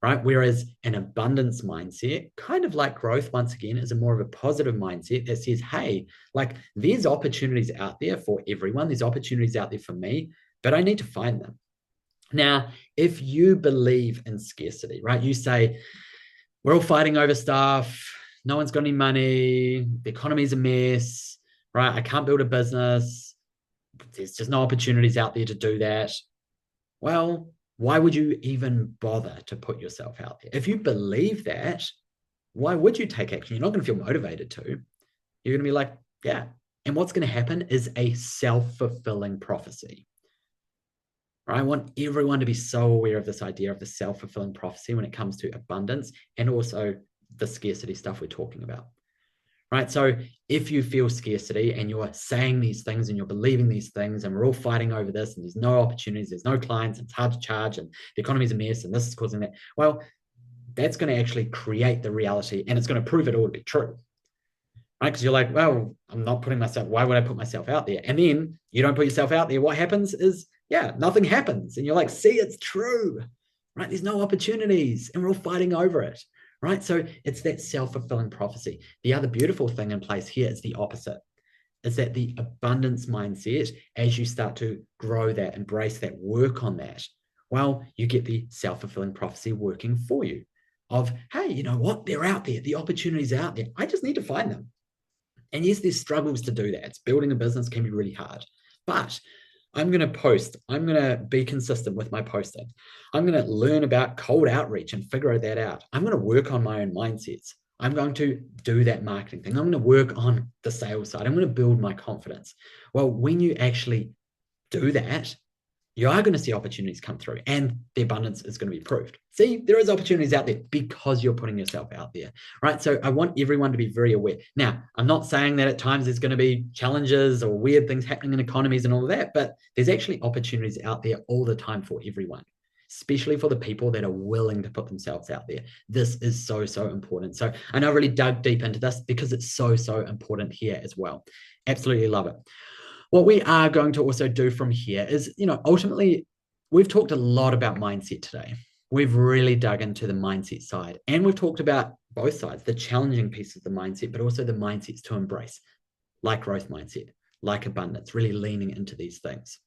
right? Whereas an abundance mindset, kind of like growth, once again, is a more of a positive mindset that says, hey, like there's opportunities out there for everyone. There's opportunities out there for me, but I need to find them. Now, if you believe in scarcity, right? You say, we're all fighting over stuff. No one's got any money. The economy's a mess, right? I can't build a business. There's just no opportunities out there to do that. Well, why would you even bother to put yourself out there? If you believe that, why would you take action? You're not going to feel motivated to. You're going to be like, yeah. And what's going to happen is a self-fulfilling prophecy. I want everyone to be so aware of this idea of the self-fulfilling prophecy when it comes to abundance and also the scarcity stuff we're talking about, right? So if you feel scarcity and you're saying these things and you're believing these things and we're all fighting over this and there's no opportunities, there's no clients, it's hard to charge and the economy's a mess and this is causing that, well, that's going to actually create the reality and it's going to prove it all to be true, right? Because you're like, well, I'm not putting myself, why would I put myself out there? And then you don't put yourself out there. What happens is, yeah, nothing happens. And you're like, see, it's true, right? There's no opportunities and we're all fighting over it, right? So it's that self-fulfilling prophecy. The other beautiful thing in place here is the opposite. Is that the abundance mindset, as you start to grow that, embrace that, work on that, well, you get the self-fulfilling prophecy working for you of, hey, you know what? They're out there. The opportunities are out there. I just need to find them. And yes, there's struggles to do that. It's building a business can be really hard, but I'm going to post. I'm going to be consistent with my posting. I'm going to learn about cold outreach and figure that out. I'm going to work on my own mindsets. I'm going to do that marketing thing. I'm going to work on the sales side. I'm going to build my confidence. Well, when you actually do that, you are going to see opportunities come through and the abundance is going to be proved. See, there is opportunities out there because you're putting yourself out there, right? So I want everyone to be very aware. Now, I'm not saying that at times there's going to be challenges or weird things happening in economies and all of that, but there's actually opportunities out there all the time for everyone, especially for the people that are willing to put themselves out there. This is so, so important. So I know I really dug deep into this because it's so, so important here as well. Absolutely love it. What we are going to also do from here is, ultimately, we've talked a lot about mindset today. We've really dug into the mindset side and we've talked about both sides, the challenging pieces of the mindset, but also the mindsets to embrace, like growth mindset, like abundance, really leaning into these things.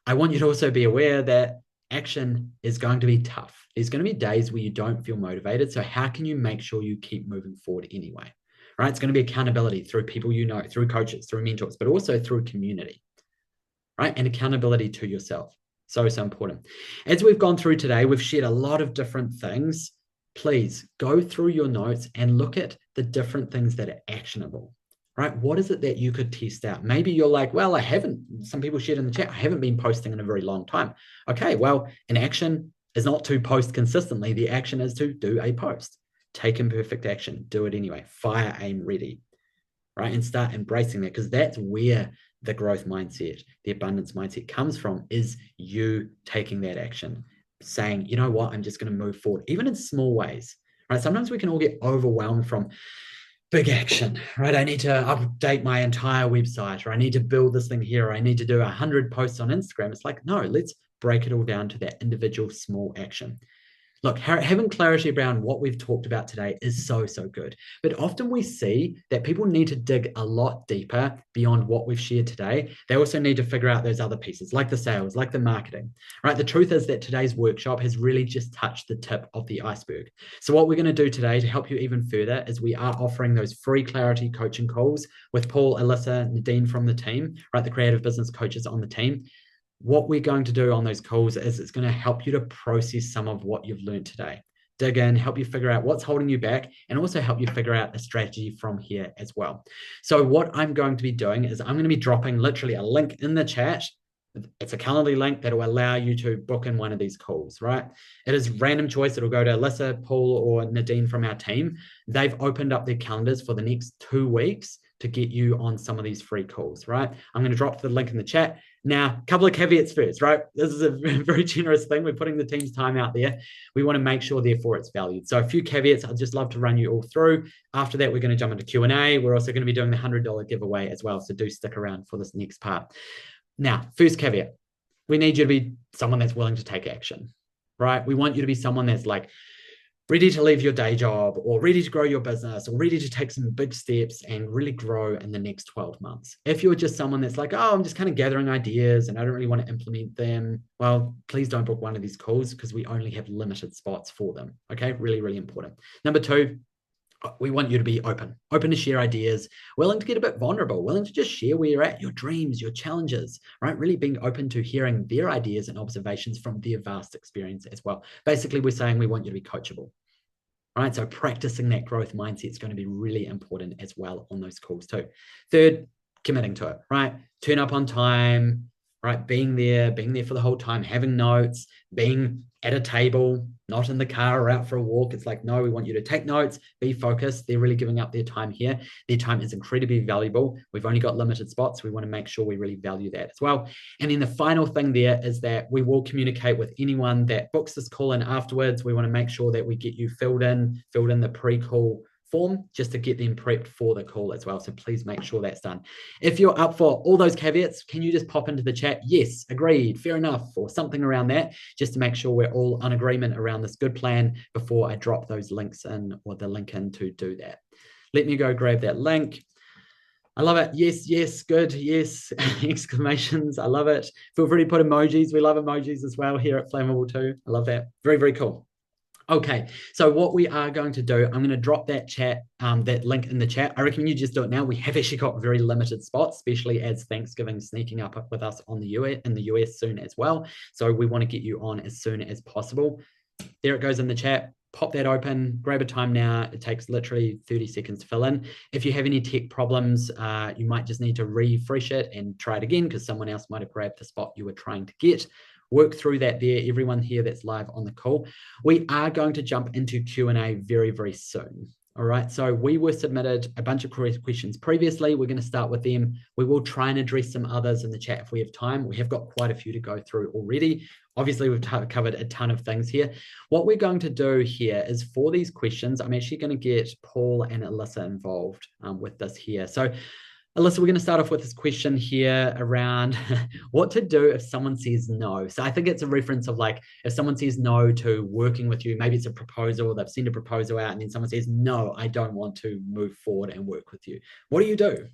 I want you to also be aware that action is going to be tough. There's going to be days where you don't feel motivated. So how can you make sure you keep moving forward anyway? Right? It's going to be accountability through people you know, through coaches, through mentors, but also through community, right? And accountability to yourself. So, so important. As we've gone through today, we've shared a lot of different things. Please go through your notes and look at the different things that are actionable, right? What is it that you could test out? Maybe you're like, well, some people shared in the chat, I haven't been posting in a very long time. Okay, well, an action is not to post consistently. The action is to do a post. Take imperfect action, do it anyway, fire, aim, ready, right? And start embracing that because that's where the growth mindset, the abundance mindset comes from, is you taking that action, saying, you know what, I'm just going to move forward, even in small ways, right? Sometimes we can all get overwhelmed from big action, right? I need to update my entire website, or I need to build this thing here, or I need to do 100 posts on Instagram. It's like, no, let's break it all down to that individual small action. Look, having clarity around what we've talked about today is so, so good. But often we see that people need to dig a lot deeper beyond what we've shared today. They also need to figure out those other pieces, like the sales, like the marketing, right? The truth is that today's workshop has really just touched the tip of the iceberg. So what we're going to do today to help you even further is we are offering those free clarity coaching calls with Paul, Alyssa, Nadine from the team, right? The creative business coaches on the team. What we're going to do on those calls is it's going to help you to process some of what you've learned today. Dig in, help you figure out what's holding you back, and also help you figure out a strategy from here as well. So what I'm going to be doing is I'm going to be dropping literally a link in the chat. It's a Calendly link that will allow you to book in one of these calls, right? It is random choice. It'll go to Alyssa, Paul, or Nadine from our team. They've opened up their calendars for the next 2 weeks to get you on some of these free calls, right? I'm going to drop the link in the chat. Now, a couple of caveats first, right? This is a very generous thing. We're putting the team's time out there. We want to make sure, therefore, it's valued. So a few caveats. I'd just love to run you all through. After that, we're going to jump into Q&A. We're also going to be doing the $100 giveaway as well. So do stick around for this next part. Now, first caveat, we need you to be someone that's willing to take action, right? We want you to be someone that's like ready to leave your day job or ready to grow your business or ready to take some big steps and really grow in the next 12 months. If you're just someone that's like, oh, I'm just kind of gathering ideas and I don't really want to implement them, well, please don't book one of these calls because we only have limited spots for them. Okay, really, really important. Number two, we want you to be open to share ideas, willing to get a bit vulnerable, willing to just share where you're at, your dreams, your challenges, right? Really being open to hearing their ideas and observations from their vast experience as well. Basically, we're saying we want you to be coachable, right? So practicing that growth mindset is going to be really important as well on those calls too. Third, committing to it, right? Turn up on time, right? Being there for the whole time, having notes, being at a table, not in the car or out for a walk. It's like, no, we want you to take notes, be focused. They're really giving up their time here. Their time is incredibly valuable. We've only got limited spots. We want to make sure we really value that as well. And then the final thing there is that we will communicate with anyone that books this call in afterwards. We want to make sure that we get you filled in the pre-call form just to get them prepped for the call as well. So please make sure that's done. If you're up for all those caveats, can you just pop into the chat? Yes, agreed, fair enough, or something around that, just to make sure we're all on agreement around this good plan before I drop those links in or the link in to do that. Let me go grab that link. I love it. Yes, yes, good. Yes, exclamations. I love it. Feel free to put emojis. We love emojis as well here at Flammable too. I love that. Very, very cool. Okay, so what we are going to do, I'm going to drop that chat, that link in the chat. I recommend you just do it now. We have actually got very limited spots, especially as Thanksgiving sneaking up with us on the US, in the US soon as well. So we want to get you on as soon as possible. There it goes in the chat. Pop that open, grab a time now. It takes literally 30 seconds to fill in. If you have any tech problems, you might just need to refresh it and try it again because someone else might have grabbed the spot you were trying to get. Work through that there, everyone here that's live on the call. We are going to jump into Q&A very, very soon. All right, so we were submitted a bunch of questions previously. We're going to start with them. We will try and address some others in the chat if we have time. We have got quite a few to go through already. Obviously, we've covered a ton of things here. What we're going to do here is for these questions, I'm actually going to get Paul and Alyssa involved with this here. So Alyssa, we're going to start off with this question here around what to do if someone says no. So I think it's a reference of like, if someone says no to working with you, maybe it's a proposal, they've sent a proposal out and then someone says, no, I don't want to move forward and work with you. What do you do?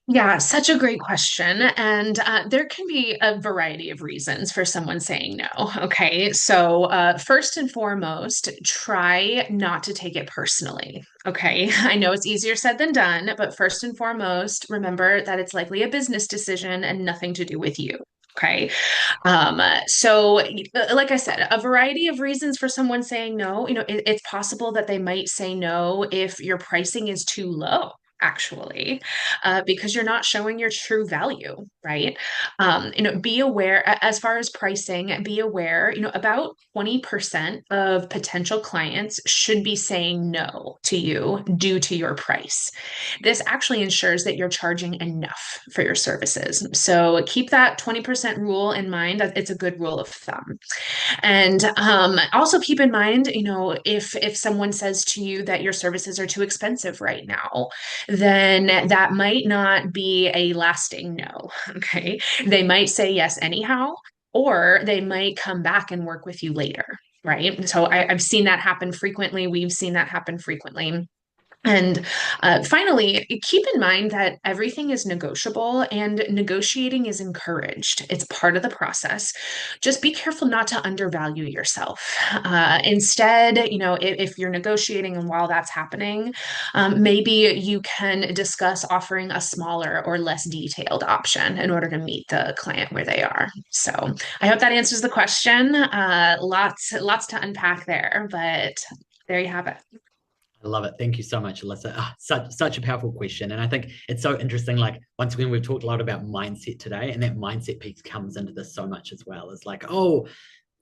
Yeah, such a great question. And there can be a variety of reasons for someone saying no. Okay. So, first and foremost, try not to take it personally. Okay. I know it's easier said than done, but first and foremost, remember that it's likely a business decision and nothing to do with you. Okay. So like I said, a variety of reasons for someone saying no. It's possible that they might say no if your pricing is too low, actually, because you're not showing your true value, right? Be aware as far as pricing, be aware, about 20% of potential clients should be saying no to you due to your price. This actually ensures that you're charging enough for your services. So keep that 20% rule in mind. It's a good rule of thumb. And also keep in mind, if someone says to you that your services are too expensive right now, then that might not be a lasting no. Okay. They might say yes anyhow, or they might come back and work with you later. Right. So I've seen that happen frequently. We've seen that happen frequently. And finally, keep in mind that everything is negotiable and negotiating is encouraged. It's part of the process. Just be careful not to undervalue yourself. Instead, if you're negotiating and while that's happening, maybe you can discuss offering a smaller or less detailed option in order to meet the client where they are. So I hope that answers the question. Lots to unpack there, but there you have it. I love it. Thank you so much, Alyssa. Such a powerful question. And I think it's so interesting. Like, once again, we've talked a lot about mindset today, and that mindset piece comes into this so much as well. It's like, oh,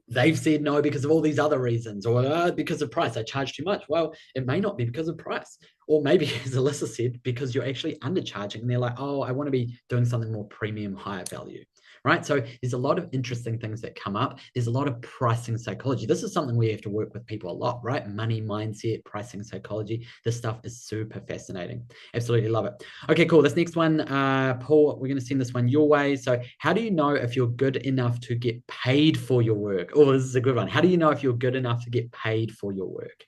they've said no because of all these other reasons, or because of price, I charge too much. Well, it may not be because of price. Or maybe, as Alyssa said, because you're actually undercharging and they're like, oh, I want to be doing something more premium, higher value. Right. So there's a lot of interesting things that come up. There's a lot of pricing psychology. This is something we have to work with people a lot, right? Money mindset, pricing psychology. This stuff is super fascinating. Absolutely love it. Okay, cool. This next one, Paul, we're going to send this one your way. So how do you know if you're good enough to get paid for your work? Oh, this is a good one. How do you know if you're good enough to get paid for your work?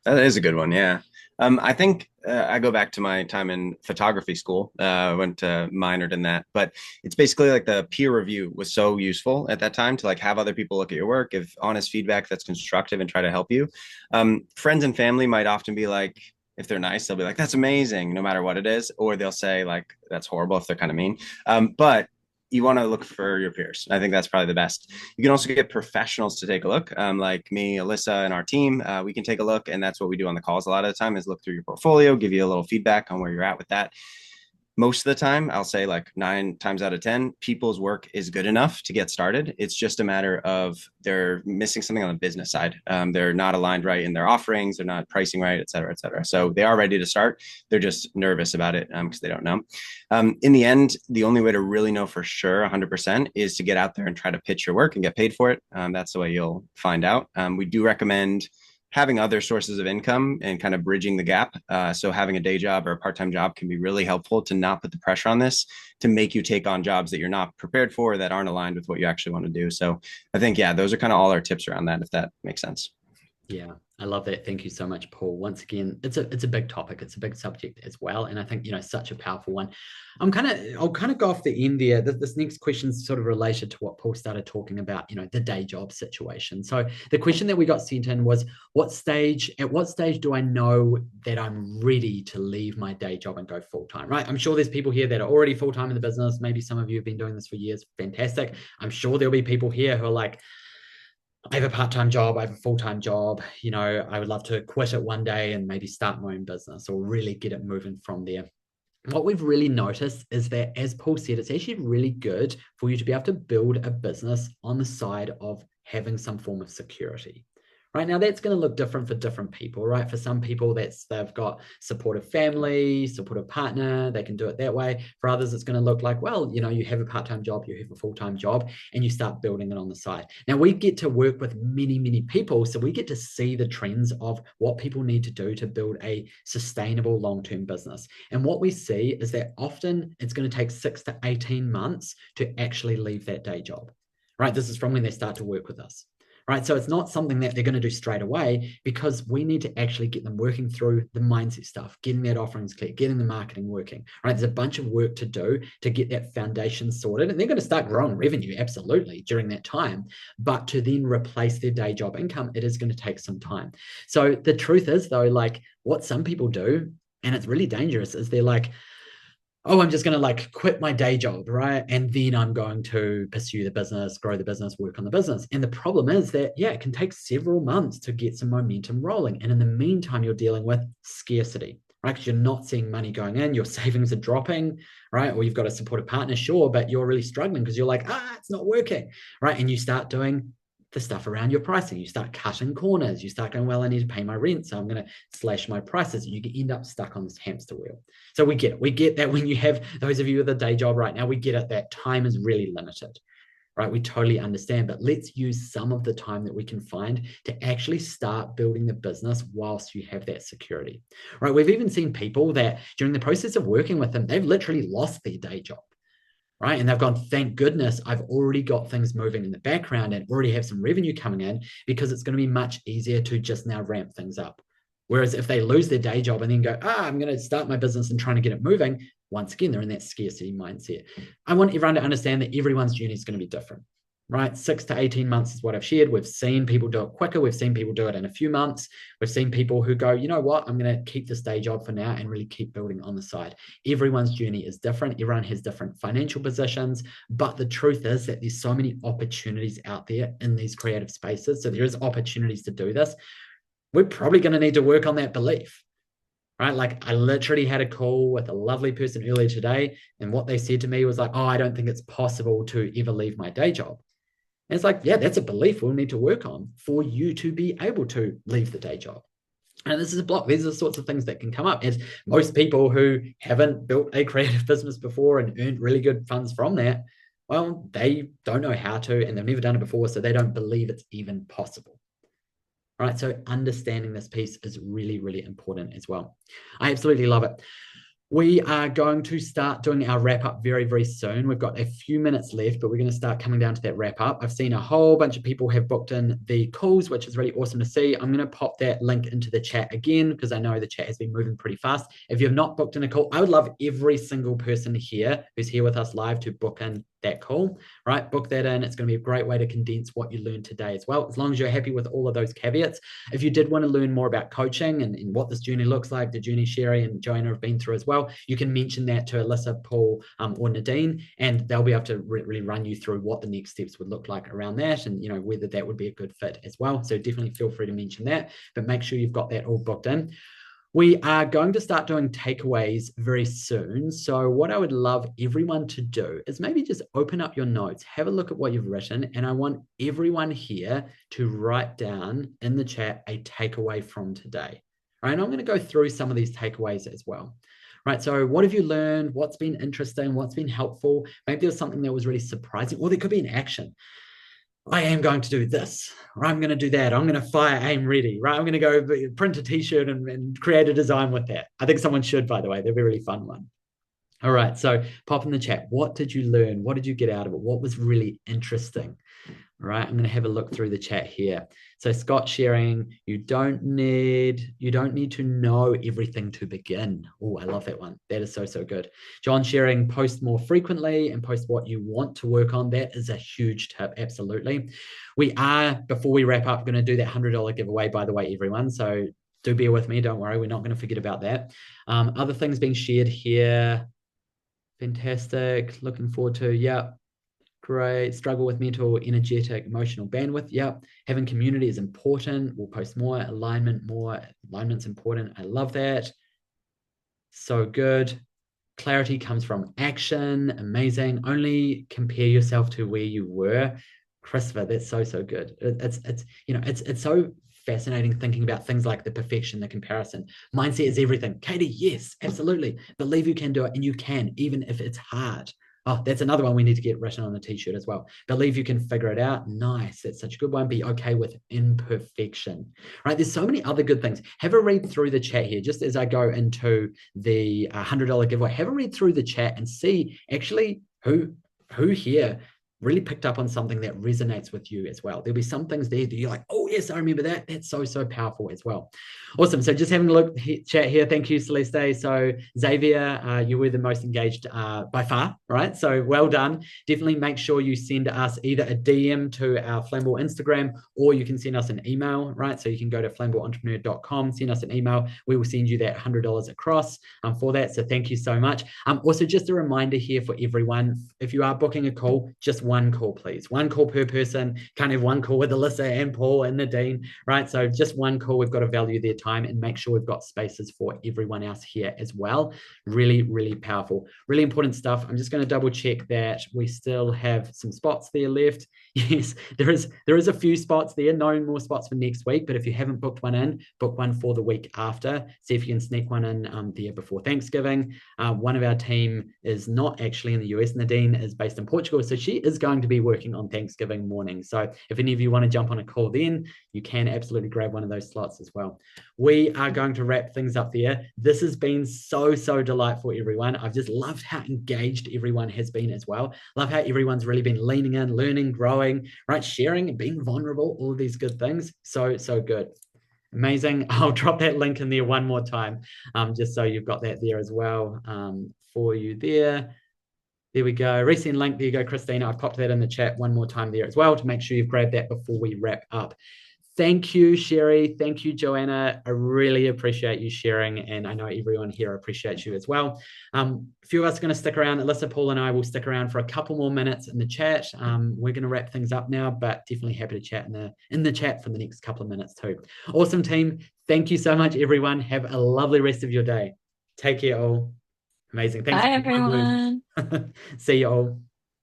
That is a good one. Yeah. I think I go back to my time in photography school. I went to minored in that, but it's basically like the peer review was so useful at that time to like have other people look at your work, give honest feedback that's constructive and try to help you. Friends and family might often be like, if they're nice, they'll be like, that's amazing, no matter what it is. Or they'll say like, that's horrible if they're kind of mean. But you want to look for your peers. I think that's probably the best. You can also get professionals to take a look, like me, Alyssa, and our team. We can take a look, and that's what we do on the calls a lot of the time is look through your portfolio, give you a little feedback on where you're at with that. Most of the time, I'll say like 9 times out of 10, people's work is good enough to get started. It's just a matter of they're missing something on the business side. They're not aligned right in their offerings. They're not pricing right, et cetera, et cetera. So they are ready to start. They're just nervous about it because they don't know. In the end, the only way to really know for sure 100% is to get out there and try to pitch your work and get paid for it. That's the way you'll find out. We do recommend having other sources of income and kind of bridging the gap. So having a day job or a part-time job can be really helpful to not put the pressure on this, to make you take on jobs that you're not prepared for, that aren't aligned with what you actually want to do. So I think, yeah, those are kind of all our tips around that, if that makes sense. Yeah, I love that. Thank you so much, Paul. Once again, it's a big topic. It's a big subject as well. And I think, such a powerful one. I'll kind of go off the end there. This next question is sort of related to what Paul started talking about, the day job situation. So the question that we got sent in was, at what stage do I know that I'm ready to leave my day job and go full-time, right? I'm sure there's people here that are already full-time in the business. Maybe some of you have been doing this for years. Fantastic. I'm sure there'll be people here who are like, I have a part-time job, I have a full-time job, I would love to quit it one day and maybe start my own business or really get it moving from there. What we've really noticed is that, as Paul said, it's actually really good for you to be able to build a business on the side of having some form of security. Right now, that's going to look different for different people, right? For some people, they've got supportive family, supportive partner, they can do it that way. For others, it's going to look like, well, you have a part-time job, you have a full-time job, and you start building it on the side. Now, we get to work with many, many people, so we get to see the trends of what people need to do to build a sustainable long-term business. And what we see is that often it's going to take 6 to 18 months to actually leave that day job, right? This is from when they start to work with us. Right. So it's not something that they're going to do straight away, because we need to actually get them working through the mindset stuff, getting that offerings clear, getting the marketing working. Right. There's a bunch of work to do to get that foundation sorted. And they're going to start growing revenue, absolutely, during that time. But to then replace their day job income, it is going to take some time. So the truth is, though, like what some people do, and it's really dangerous, is they're like, oh, I'm just going to quit my day job, right? And then I'm going to pursue the business, grow the business, work on the business. And the problem is that, it can take several months to get some momentum rolling. And in the meantime, you're dealing with scarcity, right? Because you're not seeing money going in, your savings are dropping, right? Or you've got a supportive partner, sure, but you're really struggling because you're like, it's not working, right? And you start doing the stuff around your pricing. You start cutting corners. You start going, well, I need to pay my rent, so I'm going to slash my prices. You end up stuck on this hamster wheel. So we get it. We get that when you have, those of you with a day job right now, we get it, that time is really limited. right? We totally understand, but let's use some of the time that we can find to actually start building the business whilst you have that security, right? We've even seen people that during the process of working with them, they've literally lost their day job, right? And they've gone, thank goodness, I've already got things moving in the background and already have some revenue coming in, because it's going to be much easier to just now ramp things up. Whereas if they lose their day job and then go, I'm going to start my business and trying to get it moving, once again, they're in that scarcity mindset. I want everyone to understand that everyone's journey is going to be different, right? 6 to 18 months is what I've shared. We've seen people do it quicker. We've seen people do it in a few months. We've seen people who go, you know what, I'm going to keep this day job for now and really keep building on the side. Everyone's journey is different. Everyone has different financial positions, but the truth is that there's so many opportunities out there in these creative spaces. So there is opportunities to do this. We're probably going to need to work on that belief, right? Like I literally had a call with a lovely person earlier today, and what they said to me was like, I don't think it's possible to ever leave my day job. And it's like, yeah, that's a belief we'll need to work on for you to be able to leave the day job. And this is a block. These are the sorts of things that can come up, as most people who haven't built a creative business before and earned really good funds from that, well, they don't know how to, and they've never done it before, so they don't believe it's even possible. Right, so understanding this piece is really, really important as well. I absolutely love it. We are going to start doing our wrap up very, very soon. We've got a few minutes left, but we're going to start coming down to that wrap up. I've seen a whole bunch of people have booked in the calls, which is really awesome to see. I'm going to pop that link into the chat again, because I know the chat has been moving pretty fast. If you have not booked in a call, I would love every single person here who's here with us live to book in that call, right? Book that in. It's going to be a great way to condense what you learned today as well, as long as you're happy with all of those caveats. If you did want to learn more about coaching and what this journey looks like, the journey Shari and Joanna have been through as well, you can mention that to Alyssa, Paul, or Nadine, and they'll be able to really run you through what the next steps would look like around that, and whether that would be a good fit as well. So definitely feel free to mention that, but make sure you've got that all booked in. We are going to start doing takeaways very soon. So what I would love everyone to do is maybe just open up your notes, have a look at what you've written, and I want everyone here to write down in the chat a takeaway from today. All right, and I'm going to go through some of these takeaways as well. Right, so what have you learned? What's been interesting? What's been helpful? Maybe there's something that was really surprising, or there could be an action. I am going to do this, or I'm going to do that. I'm going to fire aim ready, right? I'm going to go print a t-shirt and create a design with that. I think someone should, by the way. They're a really fun one. All right, so pop in the chat. What did you learn? What did you get out of it? What was really interesting? All right, I'm going to have a look through the chat here. So Scott sharing, you don't need to know everything to begin. Oh, I love that one. That is so, so good. John sharing, post more frequently and post what you want to work on. That is a huge tip, absolutely. We are, before we wrap up, going to do that $100 giveaway, by the way, everyone. So do bear with me, don't worry. We're not going to forget about that. Other things being shared here. Fantastic. Looking forward to, yeah. Great. Struggle with mental, energetic, emotional bandwidth. Yep. Having community is important. We'll post more. Alignment's important. I love that. So good. Clarity comes from action. Amazing. Only compare yourself to where you were. Christopher, that's so, so good. It's so fascinating thinking about things like the perfection, the comparison. Mindset is everything. Katie, yes, absolutely. Believe you can do it, and you can, even if it's hard. Oh, that's another one we need to get written on the t-shirt as well. Believe you can figure it out. Nice. That's such a good one. Be okay with imperfection. Right? There's so many other good things. Have a read through the chat here, just as I go into the $100 giveaway. Have a read through the chat and see actually who here really picked up on something that resonates with you as well. There'll be some things there that you're like, oh yes, I remember that. That's so, so powerful as well. Awesome. So just having a look chat here. Thank you, Celeste. So Xavier, you were the most engaged by far, right? So well done. Definitely make sure you send us either a DM to our Flamboyant Instagram, or you can send us an email, right? So you can go to flamboyantentrepreneur.com, send us an email. We will send you that $100 across for that. So thank you so much. Also, just a reminder here for everyone, if you are booking a call, just one call, please. One call per person. Can't have one call with Alyssa and Paul and Nadine, right? So just one call. We've got to value their time and make sure we've got spaces for everyone else here as well. Really, really powerful. Really important stuff. I'm just going to double check that we still have some spots there left. Yes, there is a few spots there. No more spots for next week, but if you haven't booked one in, book one for the week after. See if you can sneak one in there before Thanksgiving. One of our team is not actually in the US. Nadine is based in Portugal, so she is going to be working on Thanksgiving morning. So if any of you want to jump on a call then, you can absolutely grab one of those slots as well. We are going to wrap things up there. This has been so delightful, everyone. I've just loved how engaged everyone has been as well. Love how everyone's really been leaning in, learning, growing, right? Sharing and being vulnerable, all of these good things. So good. Amazing. I'll drop that link in there one more time, just so you've got that there as well for you there. There we go. Recent link. There you go, Christina. I've popped that in the chat one more time there as well to make sure you've grabbed that before we wrap up. Thank you, Shari. Thank you, Joanna. I really appreciate you sharing, and I know everyone here appreciates you as well. A few of us are going to stick around. Alyssa, Paul, and I will stick around for a couple more minutes in the chat. We're going to wrap things up now, but definitely happy to chat in the chat for the next couple of minutes too. Awesome, team. Thank you so much, everyone. Have a lovely rest of your day. Take care, all. Amazing. Thanks. Bye, everyone. See you all.